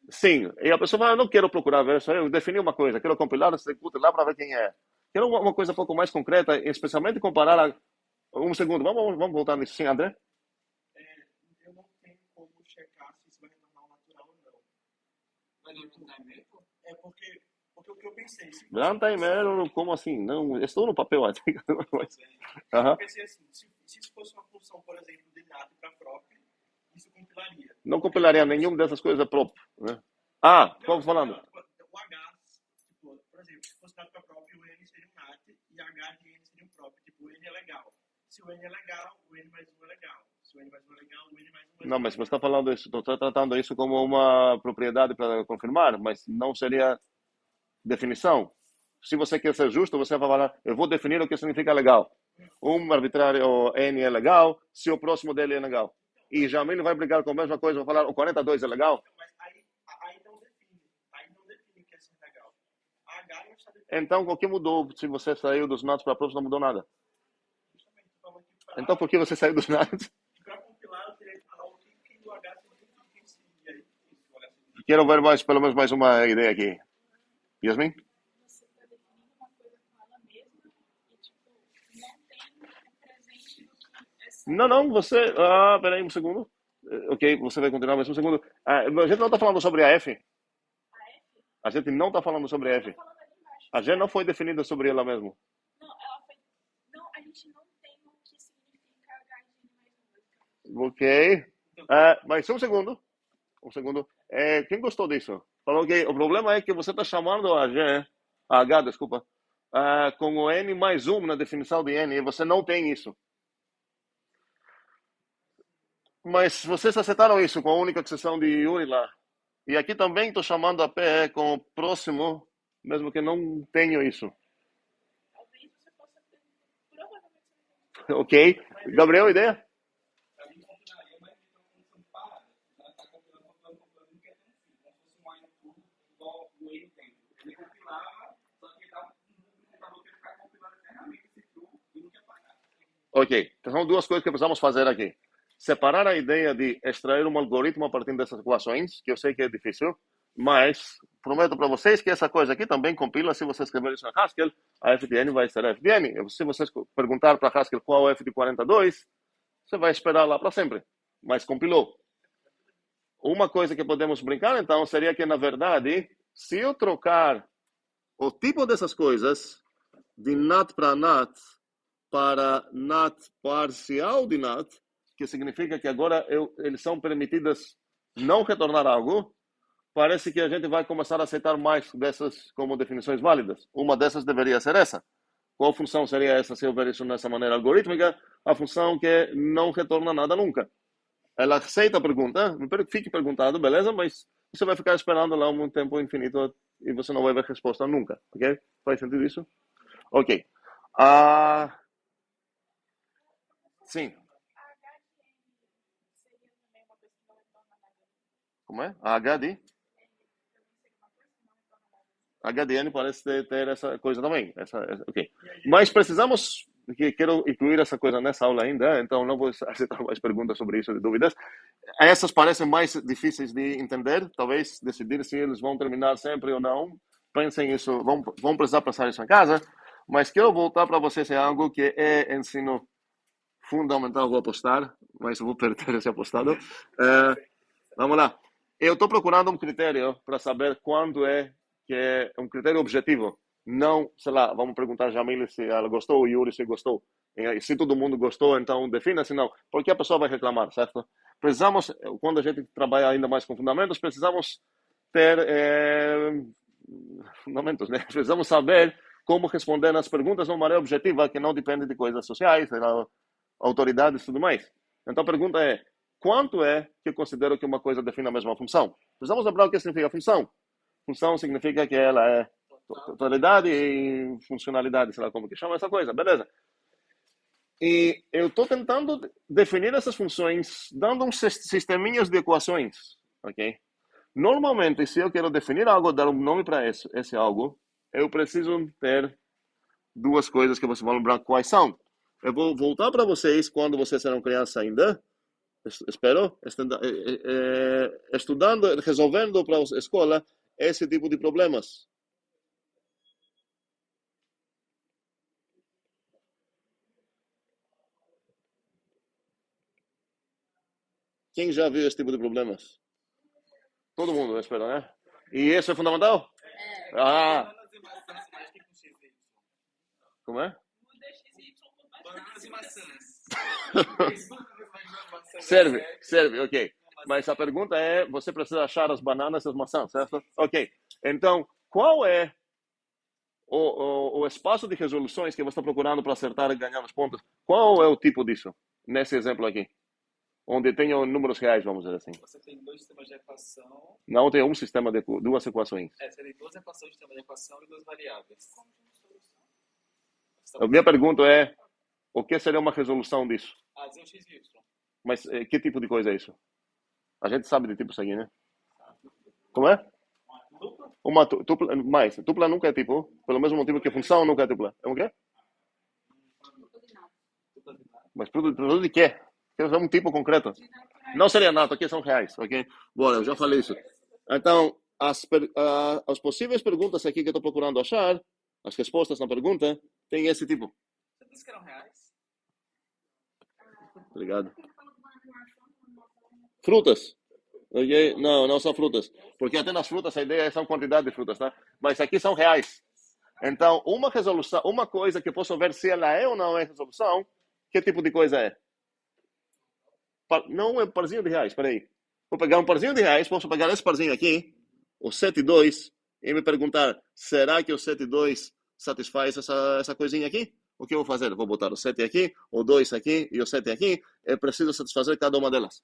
Sim, e a pessoa fala, não quero procurar ver, só eu defini uma coisa, quero compilar, executa lá para ver quem é. Quero uma coisa um pouco mais concreta, especialmente comparar Um segundo, vamos voltar nisso. Sim, André? Eu não tenho Vai levantar mesmo? É porque o que eu pensei, se fosse Grande timer, como assim? Não, estou no papel aqui. Mas- eu Aham. pensei assim, se isso fosse uma função, por exemplo, de NAT para prop, isso compilaria. Não Porque compilaria como nenhuma se- dessas coisas próprias, né? Ah, Não, estou falando. o H, tipo, por exemplo, se fosse NAT para prop, o N seria um NAT e H de N seria um prop. Tipo, o N é legal. Se o N é legal, o N mais um é legal. Se o N mais um é legal, o N mais um Não, é mas você legal. está falando isso, estou tratando isso como uma propriedade para confirmar, mas não seria definição. Se você quer ser justo, você vai falar, eu vou definir o que significa legal. Um arbitrário N é legal, se o próximo dele é legal. E Jamil vai brigar com a mesma coisa, vai falar, o 42 é legal? Então, mas aí não define. Aí não define o que é ser legal. A H não está definindo. Então, o que mudou se você saiu dos natos para próprios? Não mudou nada. Justamente, tu falou que Então, por que você saiu dos natos? para compilar, eu teria que falar o que o H significa em si. E aí, isso, o H significa. Quero ver mais, pelo menos mais uma ideia aqui. Yasmin? Você está definindo uma coisa com ela mesma e, tipo, não tem o presente do que essa. Não, você... Ah, peraí um segundo. Ok, você vai continuar mais um segundo. Ah, a gente não está falando sobre a F. A F? A gente não está falando sobre a Eu F. tô falando ali embaixo. A G não foi definida sobre ela mesma. Não, ela foi. Não, a gente não tem o que significa HN mais um. Ok. Mas um segundo. Um segundo. Quem gostou disso? Falou que o problema é que você está chamando a G, a H, desculpa, com o N mais um na definição de N, e você não tem isso. Mas vocês aceitaram isso com a única exceção de Yuri lá. E aqui também estou chamando a PE com o próximo, mesmo que não tenha isso. Talvez você possa ter. Provavelmente você vai ter. Ok? Gabriel, ideia? Para mim, compilaria, mas então uma função parada. Ela está compilando, não quer ter um fim. Como se fosse um while tudo igual o Wayne tem. Ele compilava, só que ele dava um computador que ele ficava compilando eternamente esse true e não quer pagar. Ok. Então são duas coisas que precisamos fazer aqui. Separar a ideia de extrair um algoritmo a partir dessas equações, que eu sei que é difícil, mas prometo para vocês que essa coisa aqui também compila. Se você escrever isso na Haskell, a f de n vai ser f de n. Se vocês perguntar para Haskell qual é o f de 42, você vai esperar lá para sempre. Mas compilou. Uma coisa que podemos brincar, então, seria que, na verdade, se eu trocar o tipo dessas coisas de NAT para NAT para NAT parcial de NAT, que significa que agora eles são permitidas não retornar algo, parece que a gente vai começar a aceitar mais dessas como definições válidas. Uma dessas deveria ser essa. Qual função seria essa se houver isso nessa maneira algorítmica? A função que não retorna nada nunca. Ela aceita a pergunta, fique perguntado, beleza, mas você vai ficar esperando lá um tempo infinito e você não vai ver resposta nunca, ok? Faz sentido isso? Ok. Sim. A HN seria também uma coisa que não retorna nada. Como é? A HD? Também seria uma coisa que não retorna nada. HDN parece ter essa coisa também. Ok. Mas precisamos, que quero incluir essa coisa nessa aula ainda, então não vou aceitar mais perguntas sobre isso, de dúvidas. Essas parecem mais difíceis de entender, talvez decidir se eles vão terminar sempre ou não. Pensem isso, vão precisar passar isso em casa, mas quero voltar para vocês em algo que é ensino fundamental, vou apostar, mas vou perder esse apostado. Vamos lá. Eu estou procurando um critério para saber quando é que é um critério objetivo. Não, sei lá, vamos perguntar a Jamile se ela gostou, o Yuri se gostou. E se todo mundo gostou, então defina, se não, porque a pessoa vai reclamar, certo? Precisamos, quando a gente trabalha ainda mais com fundamentos, precisamos ter fundamentos, né? Precisamos saber como responder nas perguntas de uma maneira objetiva, que não depende de coisas sociais, autoridades e tudo mais. Então a pergunta é, quanto é que eu considero que uma coisa define a mesma função? Precisamos lembrar o que significa função. Função significa que ela é totalidade e funcionalidade, sei lá como que chama essa coisa, beleza. E eu estou tentando definir essas funções dando uns sisteminhas de equações, ok? Normalmente, se eu quero definir algo, dar um nome para esse algo, eu preciso ter duas coisas que vocês vão lembrar quais são. Eu vou voltar para vocês quando vocês eram crianças ainda, espero, estudando, resolvendo para a escola esse tipo de problemas. Quem já viu esse tipo de problemas? Todo mundo, espero, né? E isso é fundamental? Ah, Bananas e maçãs, mais que com x e y. como é? Muda x e y por mais Bananas e maçãs. Serve, ok. Mas a pergunta é, você precisa achar as bananas e as maçãs, certo? Ok. Então, qual é o espaço de resoluções que você está procurando para acertar e ganhar os pontos? Qual é o tipo disso? Nesse exemplo aqui. Onde tem números reais, vamos dizer assim. Você tem dois sistemas de equação. Não tem um sistema de duas equações. Você tem duas equações de sistema de equação e duas variáveis. A minha pergunta é, o que seria uma resolução disso? Z ou x e y. Mas que tipo de coisa é isso? A gente sabe de tipo isso aqui, né? Como é? Uma tupla, mais. Tupla nunca é tipo, pelo mesmo motivo que função nunca é tupla. É o quê? Mas produto de quê? É um tipo concreto. Não seria nato, aqui são reais, ok? Bora, eu já falei isso. Então, as possíveis perguntas aqui que eu estou procurando achar, as respostas na pergunta, tem esse tipo. Você disse que eram reais? Obrigado. Frutas. Ok? Não, não são frutas. Porque até nas frutas a ideia são quantidade de frutas, tá? Mas aqui são reais. Então, uma resolução, uma coisa que eu posso ver se ela é ou não é resolução, que tipo de coisa é? Não é um parzinho de reais, peraí. Vou pegar um parzinho de reais, posso pegar esse parzinho aqui, o 7,2, e me perguntar, será que o 7,2 satisfaz essa coisinha aqui? O que eu vou fazer? Vou botar o 7 aqui, o 2 aqui e o 7 aqui. Eu preciso satisfazer cada uma delas.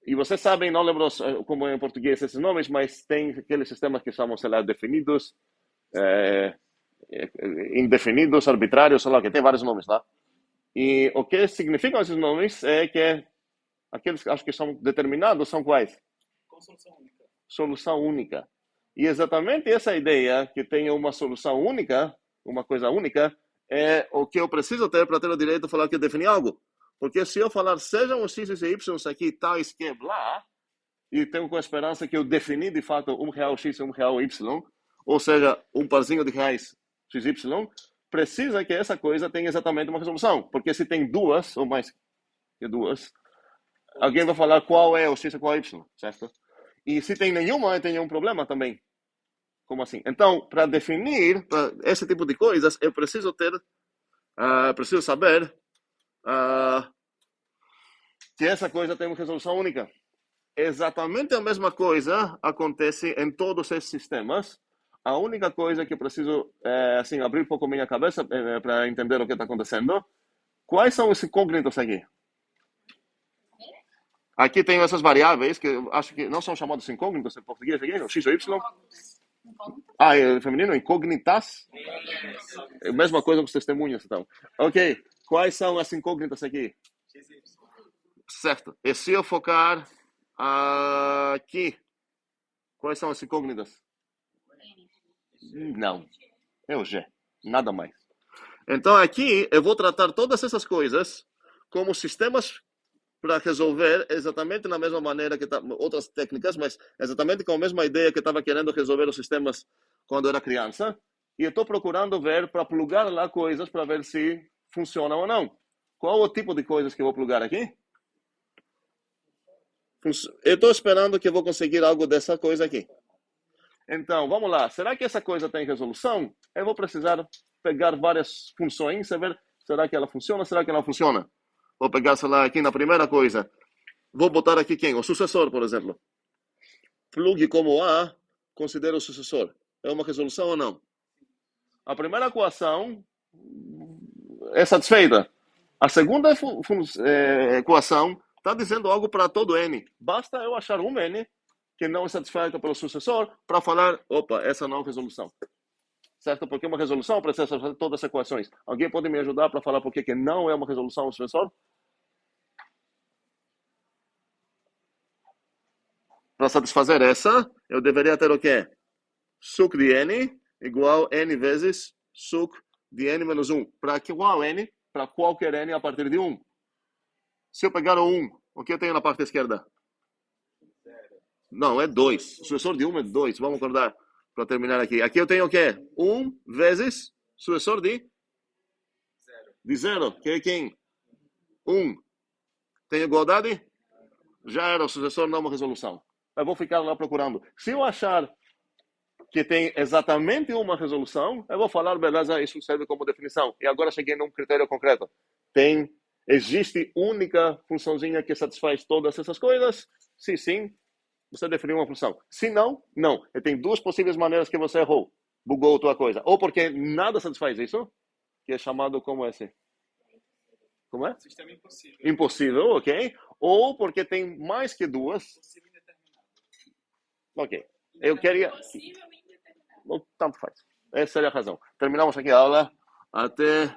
E vocês sabem, não lembro como é em português esses nomes, mas tem aqueles sistemas que chamam, sei lá, definidos, indefinidos, arbitrários, sei lá, que tem vários nomes lá. E o que significam esses nomes é que aqueles que acho que são determinados são quais? Com solução única. Solução única. E exatamente essa ideia que tem uma solução única, uma coisa única, é o que eu preciso ter para ter o direito de falar que eu defini algo. Porque se eu falar sejam os x e y aqui tais que blá, e tenho com a esperança que eu defini de fato R$1 x e R$1 y, ou seja, um parzinho de reais xy, precisa que essa coisa tenha exatamente uma resolução. Porque se tem duas, ou mais que duas, alguém vai falar qual é o x e qual é o y, certo? E se tem nenhuma, tem um problema também. Como assim? Então, para definir esse tipo de coisas, eu preciso ter, preciso saber que essa coisa tem uma resolução única. Exatamente a mesma coisa acontece em todos esses sistemas. A única coisa que eu preciso assim abrir um pouco minha cabeça para entender o que está acontecendo. Quais são os incógnitos aqui? Aqui tem essas variáveis que eu acho que não são chamados incógnitos em português, aqui, o x ou y. É feminino, incógnitas. É a mesma coisa com os testemunhos, então. Ok, quais são as incógnitas aqui? Certo. E se eu focar aqui, quais são as incógnitas? Não. É o G. Nada mais. Então aqui eu vou tratar todas essas coisas como sistemas para resolver exatamente na mesma maneira que outras técnicas, mas exatamente com a mesma ideia que estava querendo resolver os sistemas quando era criança. E eu estou procurando ver para plugar lá coisas para ver se funciona ou não. Qual o tipo de coisas que eu vou plugar aqui? Eu estou esperando que eu vou conseguir algo dessa coisa aqui. Então, vamos lá. Será que essa coisa tem resolução? Eu vou precisar pegar várias funções e ver, será que ela funciona, será que ela não funciona? Vou pegar, sei lá, aqui na primeira coisa. Vou botar aqui quem? O sucessor, por exemplo. Plugue como A, considera o sucessor. É uma resolução ou não? A primeira equação é satisfeita. A segunda equação está dizendo algo para todo N. Basta eu achar um N que não é satisfeito pelo sucessor para falar, opa, essa não é resolução. Certo? Porque uma resolução precisa fazer todas as equações. Alguém pode me ajudar para falar por que não é uma resolução o sucessor? Para satisfazer essa, eu deveria ter o quê? Suc de N igual N vezes suc de N menos 1. Para qual N? Para qualquer N a partir de 1. Se eu pegar o 1, o que eu tenho na parte esquerda? Não, é 2. O sucessor de 1 é 2. Vamos acordar para terminar aqui. Aqui eu tenho o quê? 1 vezes sucessor de 0. Que é quem? 1. Tem igualdade? Já era o sucessor, não uma resolução. Eu vou ficar lá procurando. Se eu achar que tem exatamente uma resolução, eu vou falar, beleza, isso serve como definição. E agora cheguei num critério concreto. Existe única funçãozinha que satisfaz todas essas coisas? Se sim, você definiu uma função. Se não, não. E tem duas possíveis maneiras que você errou. Bugou a tua coisa. Ou porque nada satisfaz isso, que é chamado como esse. Como é? Sistema impossível. Impossível, ok. Ou porque tem mais que duas. Possível indeterminado. Ok. Eu queria... Possível e indeterminado. Tanto faz. Essa é a razão. Terminamos aqui a aula. Até